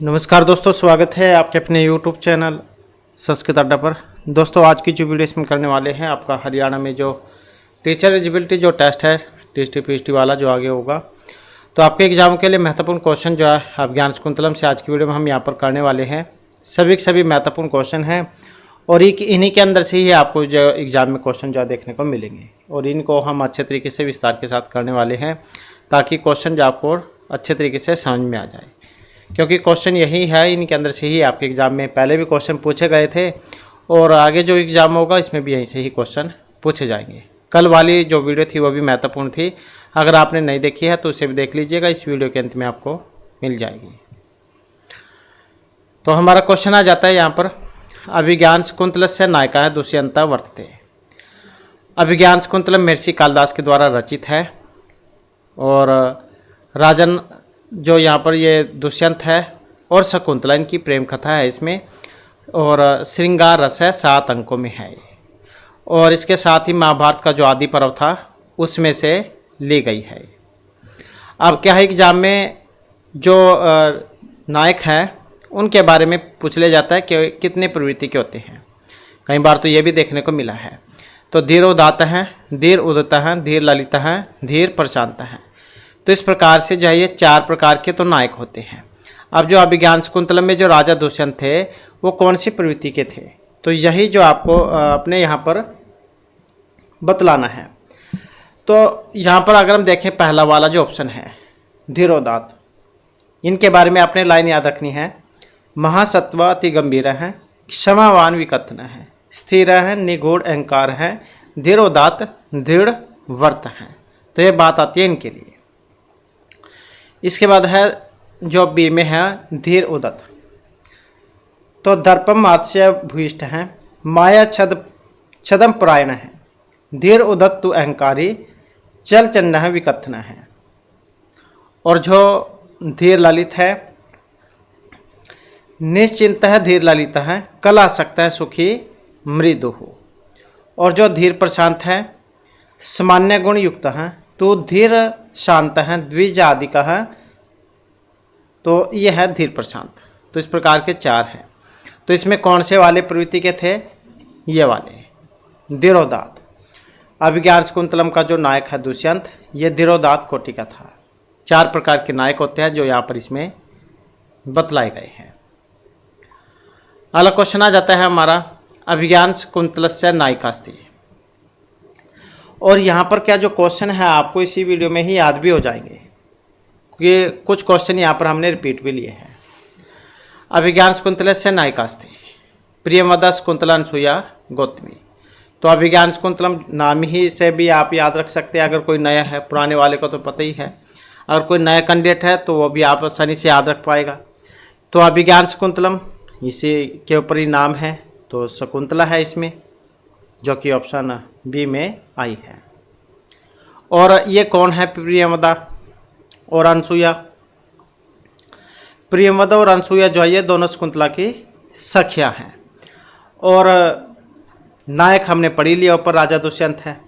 नमस्कार दोस्तों, स्वागत है आपके अपने YouTube चैनल संस्कृत अड्डा पर। दोस्तों आज की जो वीडियो इसमें करने वाले हैं, आपका हरियाणा में जो टीचर एलिजिबिलिटी जो टेस्ट है TST-PST वाला जो आगे होगा, तो आपके एग्जाम के लिए महत्वपूर्ण क्वेश्चन जो है अभिज्ञान शाकुंतलम से आज की वीडियो में हम यहाँ पर करने वाले हैं। सभी के सभी महत्वपूर्ण क्वेश्चन हैं और इन्हीं के अंदर से ही आपको जो एग्ज़ाम में क्वेश्चन जो देखने को मिलेंगे और इनको हम अच्छे तरीके से विस्तार के साथ करने वाले हैं ताकि क्वेश्चन जो आपको अच्छे तरीके से समझ में आ जाए, क्योंकि क्वेश्चन यही है, इनके अंदर से ही आपके एग्ज़ाम में पहले भी क्वेश्चन पूछे गए थे और आगे जो एग्ज़ाम होगा इसमें भी यहीं से ही क्वेश्चन पूछे जाएंगे। कल वाली जो वीडियो थी वो भी महत्वपूर्ण थी, अगर आपने नहीं देखी है तो उसे भी देख लीजिएगा, इस वीडियो के अंत में आपको मिल जाएगी। तो हमारा क्वेश्चन आ जाता है यहाँ पर, अभिज्ञान शाकुंतलस्य नायका दुष्यंता वर्तते। अभिज्ञान शाकुंतलम महर्षि कालिदास के द्वारा रचित है और राजन जो यहाँ पर ये दुष्यंत है और शकुंतला इनकी प्रेम कथा है इसमें, और श्रृंगार रस है, 7 अंकों में है और इसके साथ ही महाभारत का जो आदि पर्व था उसमें से ली गई है। अब क्या है, एग्जाम में जो नायक हैं उनके बारे में पूछ लिया जाता है कि कितने प्रवृत्ति के होते हैं। कई बार तो ये भी देखने को मिला है। तो धीर उदात हैं, धीर उदत हैं, धीर ललित हैं, धीर प्रशांत हैं। तो इस प्रकार से जो है ये 4 प्रकार के तो नायक होते हैं। अब जो अभिज्ञान शाकुंतलम में जो राजा दुष्यंत थे वो कौन सी प्रवृत्ति के थे, तो यही जो आपको अपने यहाँ पर बतलाना है। तो यहाँ पर अगर हम देखें पहला वाला जो ऑप्शन है धीरोदात, इनके बारे में आपने लाइन याद रखनी है। महासत्व अति गंभीर हैं, क्षमावान विकथन है, स्थिर है, निगूढ़ अहंकार है, धीरोदात दृढ़ व्रत हैं। तो ये बात आती है इनके लिए। इसके बाद है जो बी में है धीर उदत, तो दर्पम आत्स्य भूयिष्ठ हैं, माया छदम परायण है, धीर उदत तु अहंकारी, चल चन्न है, विकथन है। और जो धीर ललित है, निश्चिंत है, धीर ललित है, कला सकता है, सुखी मृदु हो। और जो धीर प्रशांत है, सामान्य गुण युक्त है, तो धीर शांत है, द्विज आदि का है, तो यह है धीर प्रशांत। तो इस प्रकार के 4 हैं। तो इसमें कौन से वाले प्रवृत्ति के थे, ये वाले धीरोदात। अभिज्ञान शाकुंतलम का जो नायक है दुष्यंत, ये धीरोदात कोटि का था। 4 प्रकार के नायक होते हैं जो यहाँ पर इसमें बतलाए गए हैं। अगला क्वेश्चन आ जाता है हमारा, अभिज्ञान शाकुंतलस्य नायिकास्ति। और यहाँ पर क्या जो क्वेश्चन है आपको इसी वीडियो में ही याद भी हो जाएंगे, क्योंकि कुछ क्वेश्चन यहाँ पर हमने रिपीट भी लिए हैं। अभिज्ञान शाकुंतलस्य नायिकास्ति, प्रियमदा शाकुंतला अनसुया गौतमी। तो अभिज्ञान शाकुंतलम नाम ही से भी आप याद रख सकते हैं, अगर कोई नया है, पुराने वाले को तो पता ही है। अगर कोई नया कैंडिडेट है तो वो भी आप आसानी से याद रख पाएगा। तो अभिज्ञान शाकुंतलम इसी के ऊपर ही नाम है, तो शकुंतला है इसमें, जो कि ऑप्शन बी में आई है। और ये कौन है, प्रियमदा और अनसुया। प्रियमदा और अनसुया जो है ये दोनों शकुंतला की सखियां हैं। और नायक हमने पढ़ी लिया, ऊपर राजा दुष्यंत है।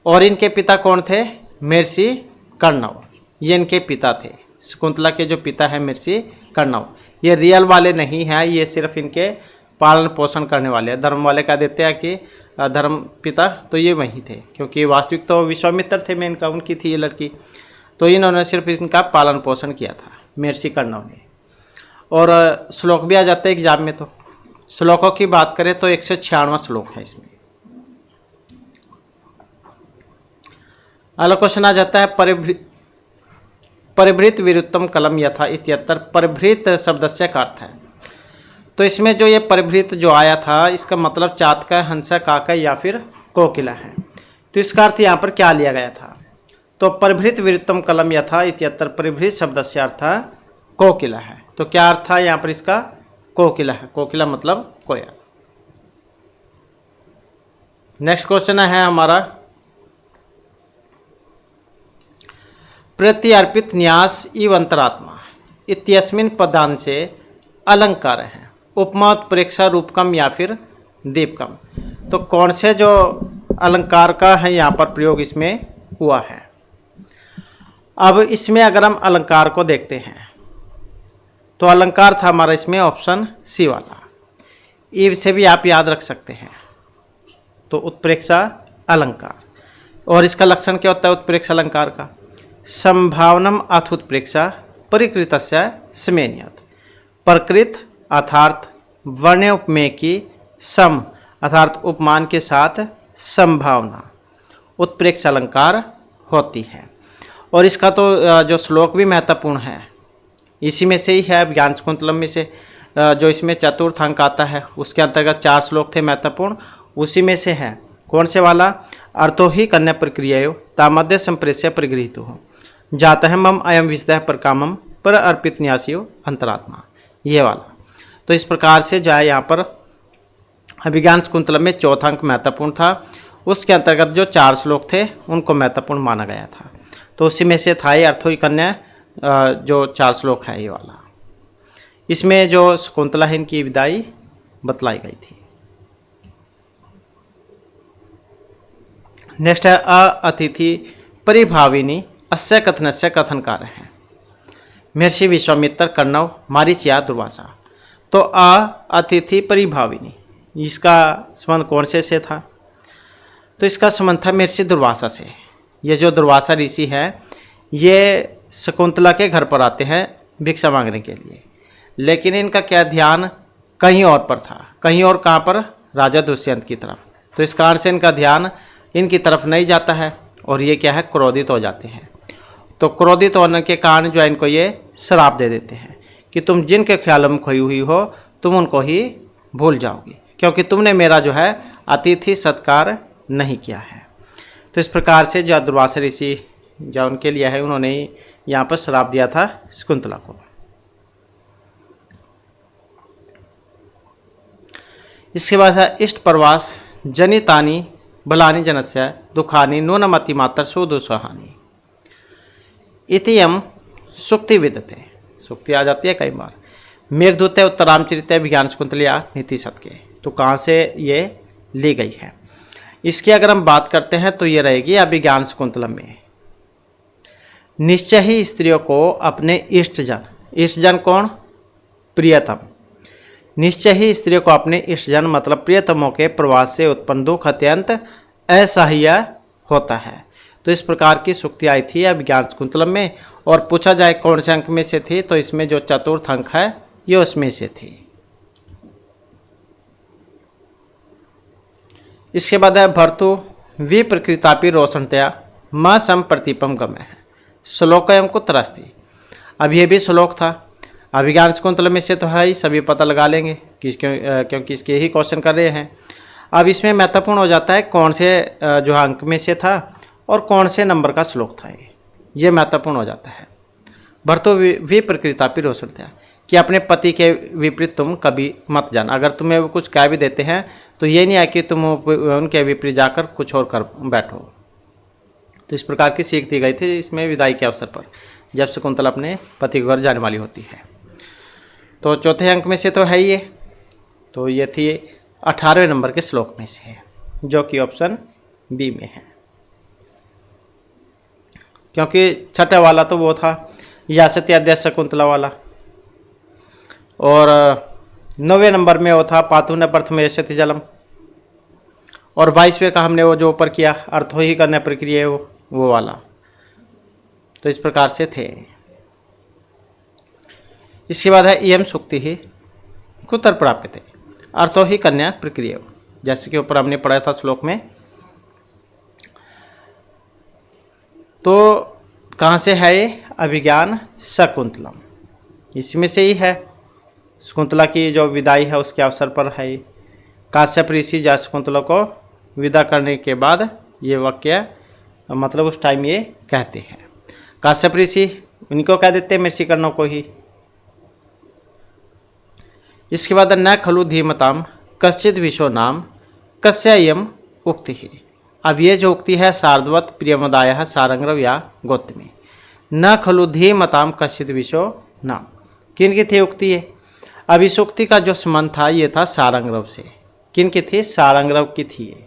और इनके पिता कौन थे, महर्षि कर्णव, ये इनके पिता थे। शकुंतला के जो पिता है महर्षि कर्णव, ये रियल वाले नहीं हैं, ये सिर्फ इनके पालन पोषण करने वाले हैं। धर्म वाले कह देते हैं कि धर्म पिता, तो ये वही थे, क्योंकि वास्तविक तो विश्वामित्र थे मेन का, उनकी थी ये लड़की। तो इन्होंने सिर्फ इनका पालन पोषण किया था महर्षि कर्णव ने। और श्लोक भी आ जाते हैं एग्जाम में। तो श्लोकों की बात करें तो 196वां श्लोक है इसमें। अगला क्वेश्चन आ जाता है, परिभृत विरुत्तम कलम यथा इत्यत्र। परिभृत शब्दस्य का अर्थ है, तो इसमें जो ये परिभृत जो आया था इसका मतलब चातका, हंसा, काका या फिर कोकिला है। तो इसका अर्थ यहाँ पर क्या लिया गया था, तो परिभृत विरुत्तम कलम यथा इत्यत्र परिभृत शब्दस्य अर्थ कोकिला है। तो क्या अर्थ है यहाँ पर इसका, कोकिला है। कोकिला मतलब कोयल। नेक्स्ट क्वेश्चन है हमारा, प्रत्यर्पित न्यास इव अंतरात्मा इत्यस्मिन पदांश से अलंकार है, उपमा उत्प्रेक्षा रूपकम या फिर दीपकम। तो कौन से जो अलंकार का है यहाँ पर प्रयोग इसमें हुआ है। अब इसमें अगर हम अलंकार को देखते हैं तो अलंकार था हमारा इसमें ऑप्शन सी वाला। ई से भी आप याद रख सकते हैं। तो उत्प्रेक्षा अलंकार, और इसका लक्षण क्या होता है उत्प्रेक्षा अलंकार का? संभावनम अथ उत्प्रेक्षा परिकृतस्य समेन्यत। प्रकृत अर्थात वर्ण उपमेय की सम अर्थात उपमान के साथ संभावना उत्प्रेक्षा अलंकार होती है। और इसका तो जो श्लोक भी महत्वपूर्ण है, इसी में से ही है। ज्ञान शाकुंतलम में से जो इसमें चतुर्थ अंक आता है उसके अंतर्गत 4 श्लोक थे महत्वपूर्ण, उसी में से है। कौन से वाला? अर्थो ही कन्या प्रक्रिया तामध्य संप्रेष्य परिगृहित हो जाता है मम अयम विषय पर कामम पर अर्पित न्यासियो अंतरात्मा, ये वाला। तो इस प्रकार से जो है यहाँ पर अभिज्ञान शाकुंतलम में चौथा अंक महत्वपूर्ण था, उसके अंतर्गत जो 4 श्लोक थे उनको महत्वपूर्ण माना गया था। तो उसी में से था ये अर्थो ही कन्या, जो 4 श्लोक है ये वाला। इसमें जो शकुंतला है इनकी विदाई बतलाई गई थी। नेक्स्ट है अतिथि परिभाविनी अस्य कथनस्य कथनकार है महर्षि विश्वामित्र कर्णव मारीच या दुर्वासा। तो अतिथि परिभाविनी, इसका संबंध कौन से था? तो इसका संबंध था महर्षि दुर्वासा से। ये जो दुर्वासा ऋषि है ये शकुंतला के घर पर आते हैं भिक्षा मांगने के लिए, लेकिन इनका क्या ध्यान कहीं और पर था। कहीं और कहाँ पर? राजा दुष्यंत की तरफ। तो इस कारण से इनका ध्यान इनकी तरफ नहीं जाता है और ये क्या है क्रोधित हो जाते हैं। तो क्रोधित होने के कारण जो है इनको ये श्राप दे देते हैं कि तुम जिनके ख्यालों में खोई हुई हो तुम उनको ही भूल जाओगी, क्योंकि तुमने मेरा जो है अतिथि सत्कार नहीं किया है। तो इस प्रकार से जो दुर्वासा ऋषि जो उनके लिए है उन्होंने यहाँ पर श्राप दिया था शकुंतला को। इसके बाद है इष्ट प्रवास जनितानि बलानि जनस्य दुखानि नूनमति मात्र सुदुसहानि इतियम सुक्ति विदते। सुक्ति आ जाती है कई बार। मेघदूत है उत्तरामचरित विज्ञान शाकुंतलिया नीति शत के। तो कहाँ से ये ली गई है? इसकी अगर हम बात करते हैं तो ये रहेगी अभिज्ञान शाकुंतलम में। निश्चय ही स्त्रियों को अपने इष्टजन कौन? प्रियतम। निश्चय ही स्त्रियों को अपने इष्टजन मतलब प्रियतमों के प्रवास से उत्पन्न दुख अत्यंत असह्य होता है। तो इस प्रकार की सूक्ति आई थी अभिज्ञान शाकुंतलम में। और पूछा जाए कौन से अंक में से थी, तो इसमें जो चतुर्थ अंक है ये उसमें से थी। इसके बाद है भर्तु विप्रकृतापि रोषणतया म सम प्रतिपम गम्य है श्लोक एवं कुत्रस्ति। अब ये भी श्लोक था अभिज्ञान शाकुंतलम में से, तो है ही, सभी पता लगा लेंगे कि क्योंकि इसके ही क्वेश्चन कर रहे हैं। अब इसमें महत्वपूर्ण हो जाता है कौन से जो अंक में से था और कौन से नंबर का श्लोक था। ये महत्वपूर्ण हो जाता है। भर्तु विप्रकृतापि रोषणतया कि अपने पति के विपरीत तुम कभी मत जाना। अगर तुम्हें वो कुछ कह भी देते हैं तो ये नहीं है कि तुम उनके विपरीत जाकर कुछ और कर बैठो। तो इस प्रकार की सीख दी गई थी इसमें विदाई के अवसर पर, जब शकुंतला अपने पति के घर जाने वाली होती है। तो चौथे अंक में से तो है ये। तो ये थी 18वें नंबर के श्लोक में से है, जो कि ऑप्शन बी में है, क्योंकि छठा वाला तो वो था यासति अध्यक्ष शकुंतला वाला। और 9वें नंबर में वो था पातु न प्रथम यशति जलम। और 22वें का हमने वो जो ऊपर किया अर्थो ही करने प्रक्रिया वो वाला। तो इस प्रकार से थे। इसके बाद है इयम सुक्ति ही कुतर प्राप्यते अर्थो ही कन्या प्रक्रिया, जैसे कि ऊपर हमने पढ़ा था श्लोक में। तो कहाँ से है ये? अभिज्ञान शाकुंतलम, इसमें से ही है। शकुंतला की जो विदाई है उसके अवसर पर है। काश्यप ऋषि जा शकुंतला को विदा करने के बाद ये वाक्य मतलब उस टाइम ये कहते हैं। काश्यप ऋषि इनको कह देते हैं महर्षि कर्णों को ही। इसके बाद न खलु धीमताम कश्चित विश्व नाम कस्ययम उक्ति ही। अब ये जो उक्ति है शार्दवत प्रियमदाय सारंग्रव या गौतमी। न खलु धीमताम कश्चित विश्व नाम, किन की थी उक्ति है? अब इस उक्ति का जो संबंध था ये था सारंग्रव से। किन की थी? सारंग्रव की थी ये।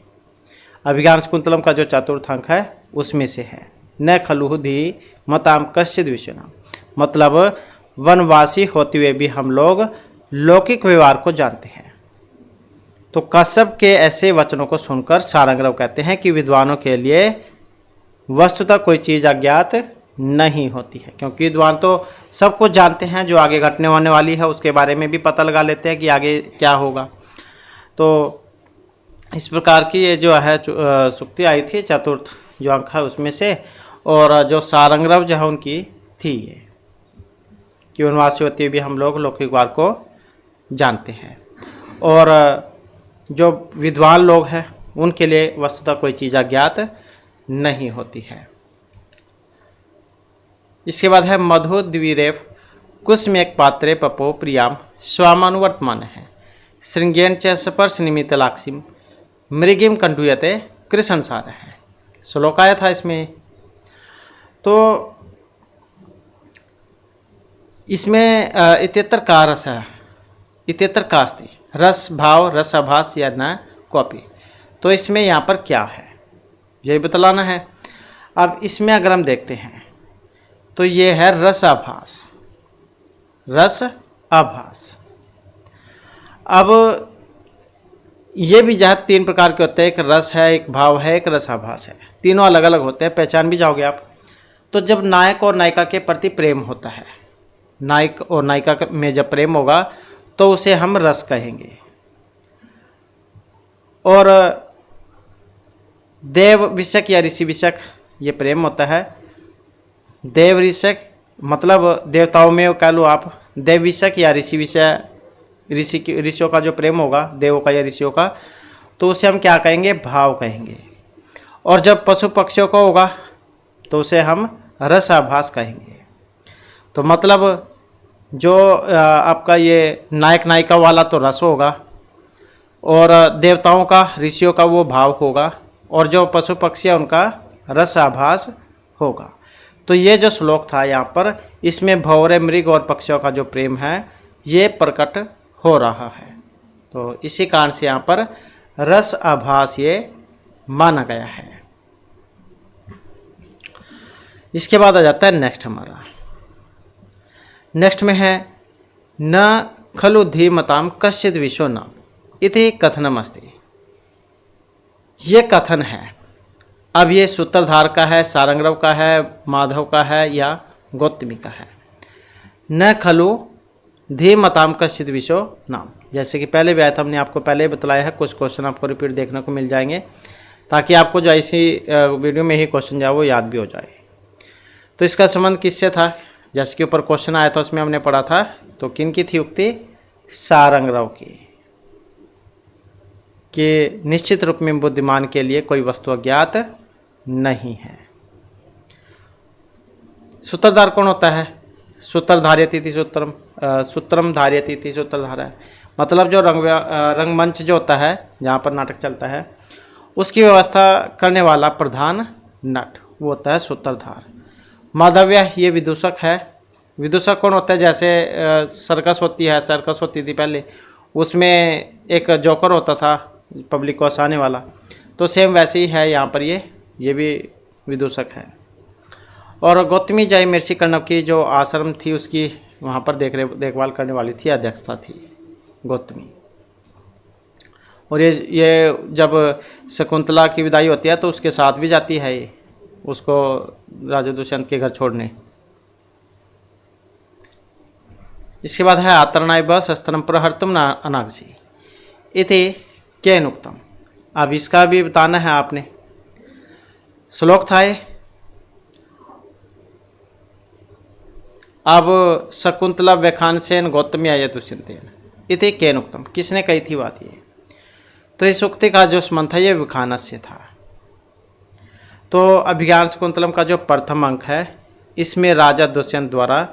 अभिज्ञान शाकुंतलम का जो चतुर्थ अंक है उसमें से है। न खलु धी मताम कश्चित विश्व नाम, मतलब वनवासी होते हुए भी हम लोग लौकिक व्यवहार को जानते हैं। तो कश्यप के ऐसे वचनों को सुनकर सारंगरव कहते हैं कि विद्वानों के लिए वस्तुतः कोई चीज़ अज्ञात नहीं होती है, क्योंकि विद्वान तो सब कुछ जानते हैं, जो आगे घटने होने वाली है उसके बारे में भी पता लगा लेते हैं कि आगे क्या होगा। तो इस प्रकार की ये जो है सुक्ति आई थी, चतुर्थ जो अंक है उसमें से। और जो सारंगरव जो है उनकी थी ये कि वनवासी होते हुए भी हम लोग लौकिक व्यवहार को जानते हैं, और जो विद्वान लोग हैं उनके लिए वस्तुतः कोई चीज़ अज्ञात नहीं होती है। इसके बाद है मधु द्विरेफ कुसमेक पात्रे पपो प्रियाम स्वामानुवर्तमान है श्रृंगेन च स्पर्श निमित्त लाक्षिम मृगिम कंडुयते कृष्ण सार है। श्लोक आया था इसमें। तो इसमें इत्यत्र का रस है, इत्यत्र का अस्ति रस भाव रस आभास या न कॉपी। तो इसमें यहाँ पर क्या है यही बतलाना है। अब इसमें अगर हम देखते हैं तो ये है रस आभास, रस आभास। अब ये भी जहाँ तीन प्रकार के होते हैं, एक रस है, एक भाव है, एक रस आभास है। तीनों अलग अलग होते हैं, पहचान भी जाओगे आप। तो जब नायक और नायिका के प्रति प्रेम होता है, नायक और नायिका में जब प्रेम होगा तो उसे हम रस कहेंगे। और देव विषक या ऋषि विषक ये प्रेम होता है। देव ऋषक मतलब देवताओं में कह लो आप, देव विषक या ऋषि विषय, ऋषियों का जो प्रेम होगा, देवों का या ऋषियों का, तो उसे हम क्या कहेंगे, भाव कहेंगे। और जब पशु पक्षियों का होगा तो उसे हम रसाभास कहेंगे। तो मतलब जो आपका ये नायक नायिका वाला तो रस होगा, और देवताओं का ऋषियों का वो भाव होगा, और जो पशु पक्षी है उनका रसाभास होगा। तो ये जो श्लोक था यहाँ पर, इसमें भंवरे मृग और पक्षियों का जो प्रेम है ये प्रकट हो रहा है। तो इसी कारण से यहाँ पर रस आभास ये माना गया है। इसके बाद आ जाता है नेक्स्ट हमारा। नेक्स्ट में है न खलु धीमताम कश्चिद विश्व नाम इति कथनम अस्ति। ये कथन है। अब ये सूत्रधार का है, सारंगरव का है, माधव का है या गौतमी का है। न खलु धीमताम कश्चिद विश्व नाम, जैसे कि पहले भी आया था, हमने आपको पहले ही बतलाया है। कुछ क्वेश्चन आपको रिपीट देखने को मिल जाएंगे, ताकि आपको जो ऐसी वीडियो में ही क्वेश्चन जाए वो याद भी हो जाए। तो इसका संबंध किससे था, जैसे कि ऊपर क्वेश्चन आया था उसमें हमने पढ़ा था। तो किन की थी उक्ति, सारंगरव की, कि निश्चित रूप में बुद्धिमान के लिए कोई वस्तु अज्ञात नहीं है। सूत्रधार कौन होता है, सूत्र धार्यति थी सूत्रम, सूत्रम धार्यति थी सूत्रधारा है। मतलब जो रंगमंच जो होता है जहाँ पर नाटक चलता है उसकी व्यवस्था करने वाला प्रधान नट, वो होता है सूत्रधार। माधव्य ये विदूषक है। विदूषक कौन होता है, जैसे सर्कस होती है, सर्कस होती थी पहले, उसमें एक जोकर होता था पब्लिक को हंसाने वाला, तो सेम वैसे ही है यहाँ पर ये भी विदूषक है। और गौतमी जय महर्षि कर्णव की जो आश्रम थी उसकी वहाँ पर देखभाल करने वाली थी, अध्यक्षता थी गौतमी। और ये जब शकुंतला की विदाई होती है तो उसके साथ भी जाती है ये, उसको राजा दुष्यंत के घर छोड़ने। इसके बाद है आतरणाय व शस्त्रम प्रहर्तुम अनागसी इति केन उक्तम। अब इसका भी बताना है आपने। श्लोक था ये। अब शकुंतला व्याख्यानसेन गौतमी आय दुष्यंतेन इति केन उक्तम, किसने कही थी बात ये। तो इस उक्ति का जो संबंध था ये विखानस्य था। तो अभिज्ञान शकुंतलम का जो प्रथम अंक है इसमें राजा दुष्यंत द्वारा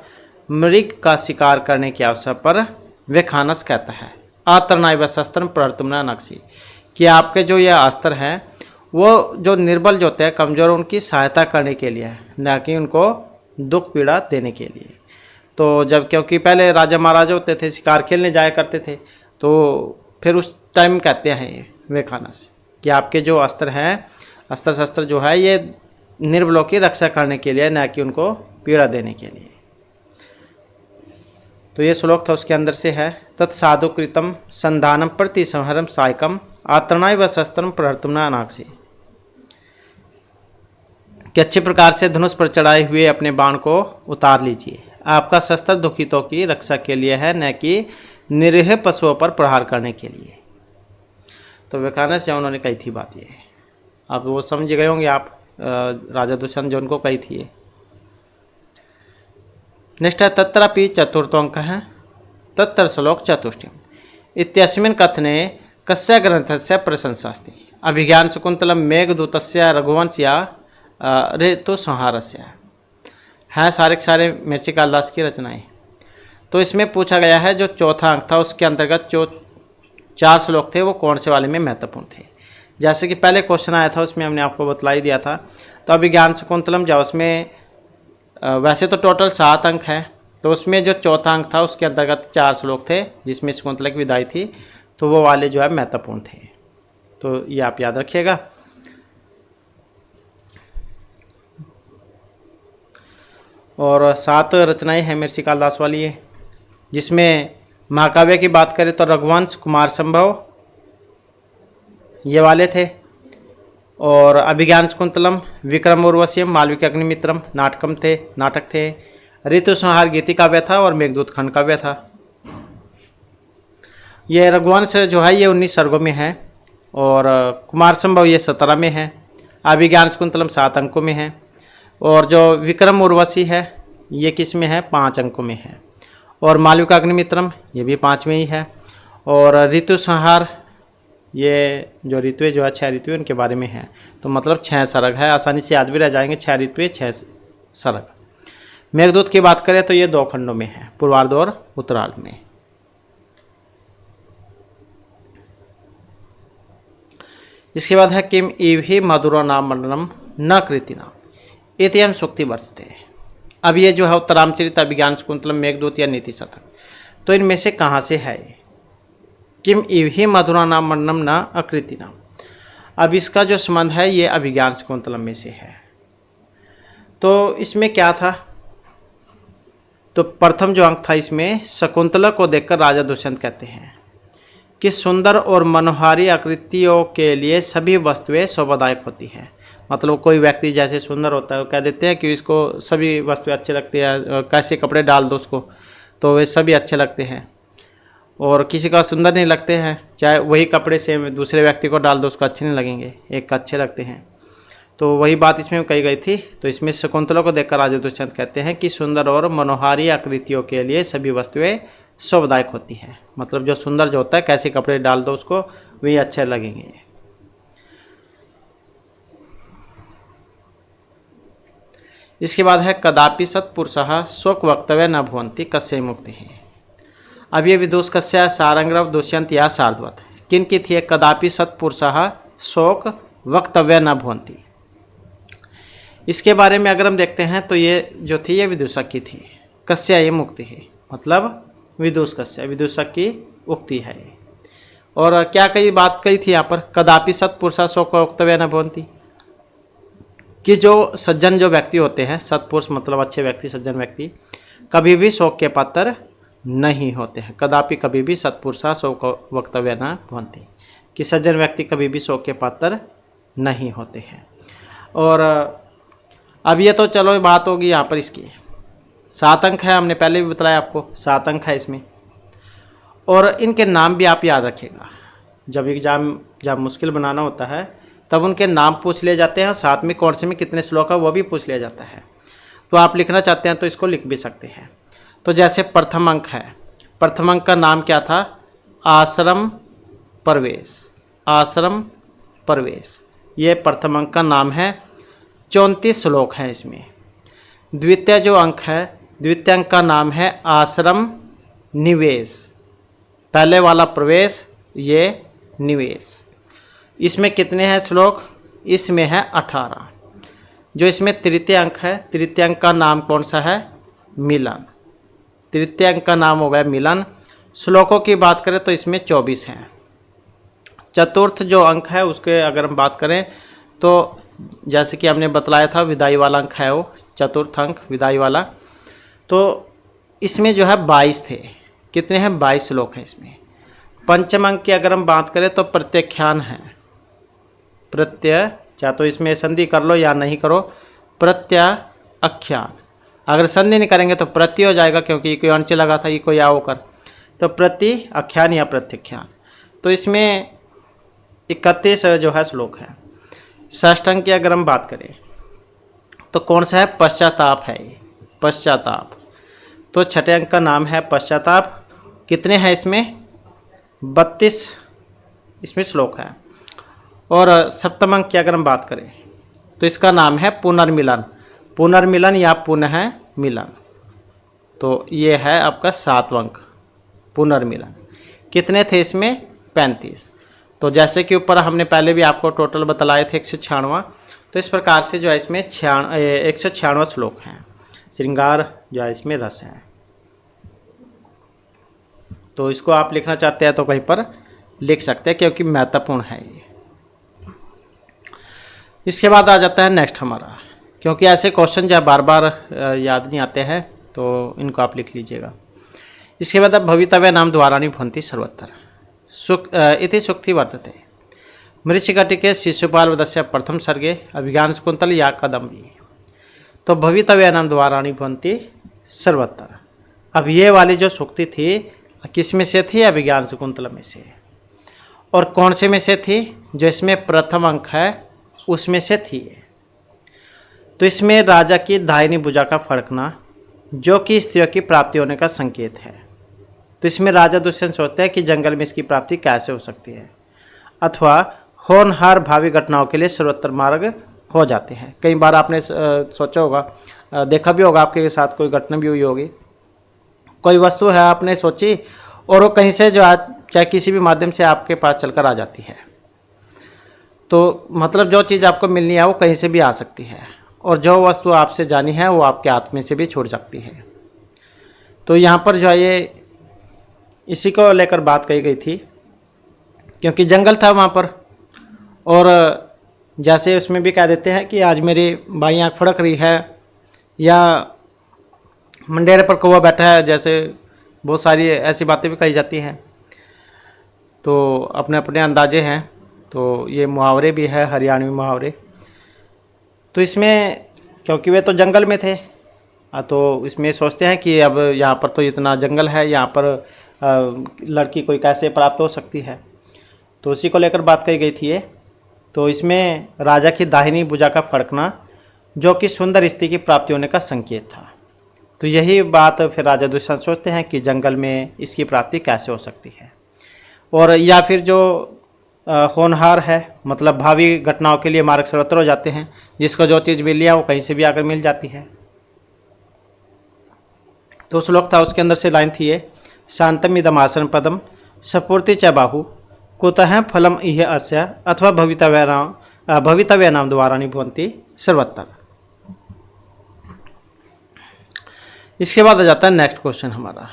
मृग का शिकार करने के अवसर पर विखानस कहता है आतरणाय व शस्त्रम प्रहर्तुम नक्सी, कि आपके जो ये अस्त्र हैं वो जो निर्बल जो होते हैं, कमज़ोर, उनकी सहायता करने के लिए है, न कि उनको दुख पीड़ा देने के लिए। तो जब क्योंकि पहले राजा महाराजा होते थे, शिकार खेलने जाया करते थे, तो फिर उस टाइम कहते हैं ये विखानस कि आपके जो अस्त्र हैं, अस्त्र शस्त्र जो है ये निर्बलों की रक्षा करने के लिए, न कि उनको पीड़ा देने के लिए। तो ये श्लोक था उसके अंदर से है। तत्साधु कृतम संधानम प्रति संहरम सायकम आतरणाय व शस्त्रम प्रहर्तुम न अनाक्षी, कि अच्छे प्रकार से धनुष पर चढ़ाए हुए अपने बाण को उतार लीजिए, आपका शस्त्र दुखितों की रक्षा के लिए है, न कि निरीह पशुओं पर प्रहार करने के लिए। तो विवेकानंद जी उन्होंने कही थी बात ये, आप वो समझ गए होंगे आप, राजा दुष्यंत जो उनको कही थी। नेक्स्ट है तत्रापि चतुर्थो अंक है तत्र श्लोक चतुष्टयम् इत्यस्मिन् कथने कस्य ग्रंथस्य प्रशंसास्ति अभिज्ञान शकुंतलम मेघदूतस्य रघुवंशया ऋतु संहारस्य, है सारे के सारे महर्षि कालिदास की रचनाएं। तो इसमें पूछा गया है जो चौथा अंक था उसके अंतर्गत जो 4 श्लोक थे वो कौन से वाले में महत्वपूर्ण थे। जैसे कि पहले क्वेश्चन आया था उसमें हमने आपको बतला ही दिया था। तो अभिज्ञान शकुंतलम जब उसमें वैसे तो टोटल 7 अंक हैं, तो उसमें जो चौथा अंक था उसके अंतर्गत 4 श्लोक थे जिसमें शकुंतला की विदाई थी, तो वो वाले जो है महत्वपूर्ण थे। तो ये आप याद रखिएगा। और 7 रचनाएं हैं महर्षि कालिदास वाली है, जिसमें महाकाव्य की बात करें तो रघुवंश, कुमार संभव ये वाले थे, और अभिज्ञान शकुंतलम, विक्रम उर्वशीयम, मालविका अग्निमित्रम नाटक थे, ऋतु संहार गीति काव्य था और मेघदूत खंड काव्य था। ये रघुवंश जो है ये 19 सर्गों में है, और कुमार संभव ये 17 में है, अभिज्ञान शकुंतलम 7 अंकों में है, और जो विक्रम उर्वशी है ये किस में है 5 अंकों में है, और मालविका अग्निमित्रम ये भी 5 में ही है, और ऋतु संहार ये जो ऋतु जो है 6 ऋतु उनके बारे में है। तो मतलब 6 सरग है, आसानी से याद भी रह जाएंगे, 6 ऋतु 6 सरग। मेघदूत की बात करें तो ये 2 खंडों में है, पूर्वार्ध और उत्तरार्ध में। इसके बाद है किम इवहि मधुरो नाम मंडलम न कृतिना इतियम सूक्ति वर्तते। अब ये जो है उत्तरामचरित, अभिज्ञान शकुंतलम, मेघदूत या नीति शतक, तो इनमें से कहाँ से है ये? किम इवहि मधुरा नाम मंडलम न अकृतिना। अब इसका जो संबंध है ये अभिज्ञान शकुंतलम में से है। तो इसमें क्या था, तो प्रथम जो अंक था इसमें शकुंतला को देखकर राजा दुष्यंत कहते हैं कि सुंदर और मनोहारी आकृतियों के लिए सभी वस्तुएं शोभादायक होती हैं। मतलब कोई व्यक्ति जैसे सुंदर होता है वो कह देते हैं कि इसको सभी वस्तुएं अच्छे लगती हैं, कैसे कपड़े डाल दो उसको तो वे सभी अच्छे लगते हैं, और किसी का सुंदर नहीं लगते हैं, चाहे वही कपड़े से दूसरे व्यक्ति को डाल दो उसको अच्छे नहीं लगेंगे, एक का अच्छे लगते हैं। तो वही बात इसमें कही गई थी। तो इसमें शकुंतला को देखकर राजा दुष्यंत कहते हैं कि सुंदर और मनोहारी आकृतियों के लिए सभी वस्तुएं शोभदायक होती हैं। मतलब जो सुंदर जो होता है, कैसे कपड़े डाल दो उसको वही अच्छे लगेंगे। इसके बाद है कदापि सत्पुरुषः शोक वक्तव्य न भवन्ति कस्य मुक्ति है। अब ये विदुष कस्य, सारंगरव, दुष्यंत या शार्दूल किन की थी? कदापि सत्पुरुषः शोक वक्तव्य न भवन्ति। इसके बारे में अगर हम देखते हैं तो ये जो थी ये विदूषक की थी। कस्य ये मुक्ति है, मतलब विदुष कस्य, विदूषक की उक्ति है। और क्या कई बात कही थी यहाँ पर, कदापि सत्पुरुषः शोक वक्तव्य न भवन्ति, कि जो सज्जन जो व्यक्ति होते हैं, सत्पुरुष मतलब अच्छे व्यक्ति, सज्जन व्यक्ति कभी भी शोक के पात्र नहीं होते हैं। कदापि कभी भी सत्पुरुषः शोक वक्तव्य न भवन्ति, कि सज्जन व्यक्ति कभी भी शोक के पात्र नहीं होते हैं। और अब ये तो चलो बात होगी यहाँ पर इसकी 7 अंक है, हमने पहले भी बताया आपको 7 अंक है इसमें। और इनके नाम भी आप याद रखिएगा, जब एग्जाम जब मुश्किल बनाना होता है तब उनके नाम पूछ लिए जाते हैं, और साथ में कौन से में कितने श्लोक है वो भी पूछ लिया जाता है। तो आप लिखना चाहते हैं तो इसको लिख भी सकते हैं। तो जैसे प्रथम अंक है, प्रथम अंक का नाम क्या था? आश्रम प्रवेश, आश्रम प्रवेश, ये प्रथम अंक का नाम है। 34 श्लोक हैं इसमें। द्वितीय जो अंक है, द्वितीय अंक का नाम है आश्रम निवेश, पहले वाला प्रवेश ये निवेश। इसमें कितने हैं श्लोक? इसमें है 18। जो इसमें तृतीय अंक है, तृतीय अंक का नाम कौन सा है? मिलन, तृतीय अंक का नाम हो गया मिलन। श्लोकों की बात करें तो इसमें 24 हैं। चतुर्थ जो अंक है उसके अगर हम बात करें तो जैसे कि हमने बतलाया था विदाई वाला अंक है वो, चतुर्थ अंक विदाई वाला। तो इसमें जो है 22 थे। कितने हैं? 22 श्लोक हैं इसमें। पंचम अंक की अगर हम बात करें तो प्रत्याख्यान है। प्रत्यय, चाहे तो इसमें संधि कर लो या नहीं करो, प्रत्याख्यान। अगर संधि नहीं करेंगे तो प्रति हो जाएगा, क्योंकि कोई अंच लगा था, ये कोई या होकर, तो प्रति आख्यान या प्रत्याख्यान। तो इसमें 31 जो है श्लोक है। षष्ठ अंक की अगर हम बात करें तो कौन सा है? पश्चाताप है ये, पश्चाताप। तो छठे अंक का नाम है पश्चाताप। कितने हैं इसमें? 32 इसमें श्लोक है। और सप्तम अंक की अगर हम बात करें तो इसका नाम है पुनर्मिलन। पुनर्मिलन या पुनः मिलन। तो ये है आपका 7वां अंक, पुनर्मिलन। कितने थे इसमें? 35। तो जैसे कि ऊपर हमने पहले भी आपको टोटल बतलाए थे 196, तो इस प्रकार से जो है इसमें 196 श्लोक हैं। श्रृंगार जो है इसमें रस है। तो इसको आप लिखना चाहते हैं तो कहीं पर लिख सकते हैं, क्योंकि महत्वपूर्ण है ये। इसके बाद आ जाता है नेक्स्ट हमारा, क्योंकि ऐसे क्वेश्चन जो है बार बार याद नहीं आते हैं, तो इनको आप लिख लीजिएगा। इसके बाद अब भवितव्य नाम द्वाराणि भवन्ति सर्वत्र इति सूक्ति वर्तते। मृच्छकटिके शिशुपाल वधस्य प्रथम सर्गे अभिज्ञान शकुंतल या कदम्बी। तो भवितव्य नाम द्वाराणि भवन्ति सर्वत्र। अब ये वाली जो सूक्ति थी किस में से थी? अभिज्ञान शकुंतल में से। और कौन से में से थी? जो इसमें प्रथम अंक है उसमें से थी। तो इसमें राजा की दाहिनी भुजा का फड़कना, जो कि स्त्रियों की प्राप्ति होने का संकेत है। तो इसमें राजा दुष्यंत सोचते हैं कि जंगल में इसकी प्राप्ति कैसे हो सकती है, अथवा होनहार भावी घटनाओं के लिए सर्वोत्तर मार्ग हो जाते हैं। कई बार आपने सोचा होगा, देखा भी होगा, आपके साथ कोई घटना भी हुई होगी। कोई वस्तु है आपने सोची और वो कहीं से जो चाहे किसी भी माध्यम से आपके पास चलकर आ जाती है। तो मतलब जो चीज़ आपको मिलनी है वो कहीं से भी आ सकती है, और जो वस्तु आपसे जानी है वो आपके हाथ में से भी छूट सकती है। तो यहाँ पर जो है ये इसी को लेकर बात कही गई थी, क्योंकि जंगल था वहाँ पर। और जैसे उसमें भी कह देते हैं कि आज मेरी बाई आँख फड़क रही है, या मंडेरे पर कौवा बैठा है, जैसे बहुत सारी ऐसी बातें भी कही जाती हैं। तो अपने अपने अंदाजे हैं। तो ये मुहावरे भी है, हरियाणवी मुहावरे। तो इसमें क्योंकि वे तो जंगल में थे, तो इसमें सोचते हैं कि अब यहाँ पर तो इतना जंगल है, यहाँ पर लड़की कोई कैसे प्राप्त हो सकती है। तो उसी को लेकर बात कही गई थी ये। तो इसमें राजा की दाहिनी भुजा का फड़कना, जो कि सुंदर स्त्री की प्राप्ति होने का संकेत था। तो यही बात फिर राजा दुष्यंत सोचते हैं कि जंगल में इसकी प्राप्ति कैसे हो सकती है। और या फिर जो होनहार है, मतलब भावी घटनाओं के लिए मार्ग सर्वत्र हो जाते हैं, जिसको जो चीज़ मिल लिया वो कहीं से भी आकर मिल जाती है। तो श्लोक था, उसके अंदर से लाइन थी ये, शांतम इदम आसन पदम सपूर्ति च बाहु कुतः फलम इह अस्य अथवा भवितव्य नाम द्वाराणि भवन्ति सर्वत्र। इसके बाद आ जाता है नेक्स्ट क्वेश्चन हमारा।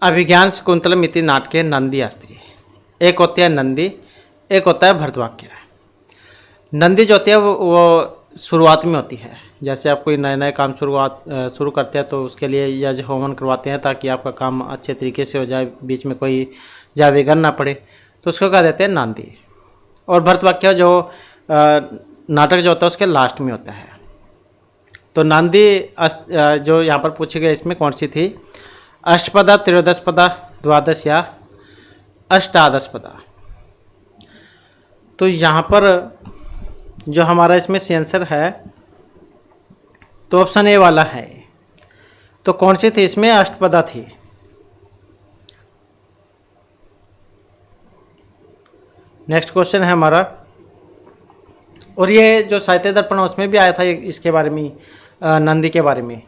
अभिज्ञान शकुंतलम इति नाटके नंदी अस्ति। एक होती है नंदी, एक होता है भरतवाक्य। नंदी जो होती है वो शुरुआत में होती है। जैसे आप कोई नए नए काम शुरू करते हैं तो उसके लिए यज्ञ होमन करवाते हैं ताकि आपका काम अच्छे तरीके से हो जाए, बीच में कोई जाए विघ्न ना पड़े, तो उसको कह देते हैं नांदी। और भरतवाक्य जो नाटक जो होता है उसके लास्ट में होता है। तो नांदी जो यहाँ पर पूछी गई इसमें कौन सी थी? अष्टपदा, त्रयोदशपदा, द्वादश या अष्टादशपदा। तो यहाँ पर जो हमारा इसमें सेंसर है तो ऑप्शन ए वाला है। तो कौन सी थी इसमें? अष्टपदा थी। नेक्स्ट क्वेश्चन है हमारा, और ये जो साहित्य दर्पण उसमें भी आया था इसके बारे में, नंदी के बारे में,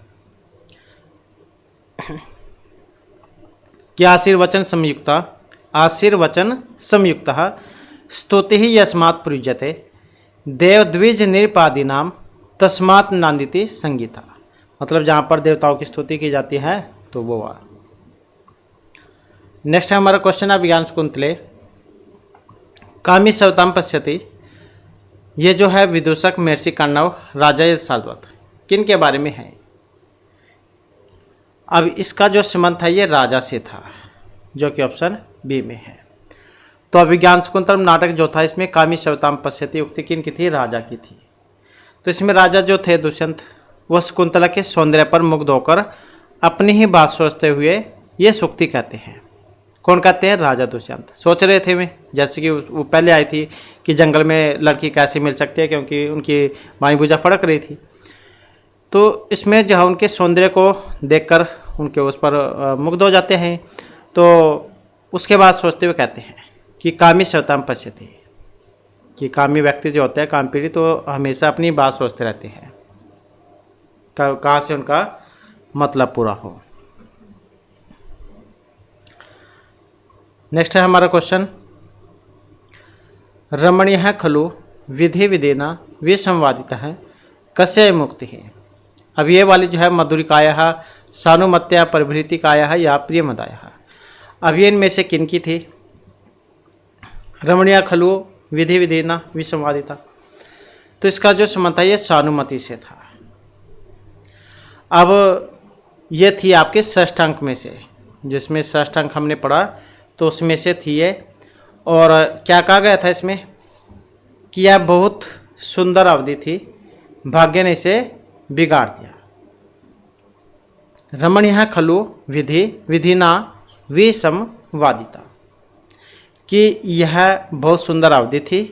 कि आशीर्वचन संयुक्ता स्तुति ही यस्मात् प्रयुज्यते देवद्विज निरपादीनाम तस्मात् नांदिति संगीता। मतलब जहाँ पर देवताओं की स्तुति की जाती है तो वो आ। नेक्स्ट है हमारा क्वेश्चन है अभिज्ञान शकुंतले कामी सवताम पश्यति। ये जो है विदूषक महर्षि कण्व राजा साल्वत किन के बारे में है? अब इसका जो संबंध था ये राजा से था, जो कि ऑप्शन बी में है। तो अभिज्ञान शाकुंतलम नाटक जो था इसमें कामी सविताम पश्यति उक्ति किन की थी? राजा की थी। तो इसमें राजा जो थे दुष्यंत, वह शकुंतला के सौंदर्य पर मुग्ध होकर अपनी ही बात सोचते हुए ये सूक्ति कहते हैं। कौन कहते हैं? राजा दुष्यंत। सोच रहे थे वे, जैसे कि वो पहले आई थी कि जंगल में लड़की कैसे मिल सकती है, क्योंकि उनकी बाई भुजा फड़क रही थी। तो इसमें जहाँ उनके सौंदर्य को देखकर उनके उस पर मुग्ध हो जाते हैं, तो उसके बाद सोचते हुए कहते हैं कि कामी सविताम पश्यति, कि कामी व्यक्ति जो होते हैं, काम पीड़ित, तो हमेशा अपनी बात सोचते रहते हैं कहाँ से उनका मतलब पूरा हो। नेक्स्ट है हमारा क्वेश्चन, रमणीय खलु विधि विधेना विसंवादिता है कस्य मुक्ति है। अब ये वाली जो है मधुरिकाया, सानुमत्या, प्रभृतिकाया या प्रियमदाया। अब ये इनमें से किन की थी? रमणीय खलु विधि विधेना विसंवादिता, तो इसका जो संबंध था ये सानुमति से था। अब ये थी आपके षष्ठ अंक में से, जिसमें षष्ठ अंक हमने पढ़ा तो उसमें से थी ये। और क्या कहा गया था इसमें कि यह बहुत सुंदर अवधि थी, भाग्य ने इसे बिगाड़ दिया। रमणीय खलु विधि विधिना विसंवादिता, कि यह बहुत सुंदर अवधि थी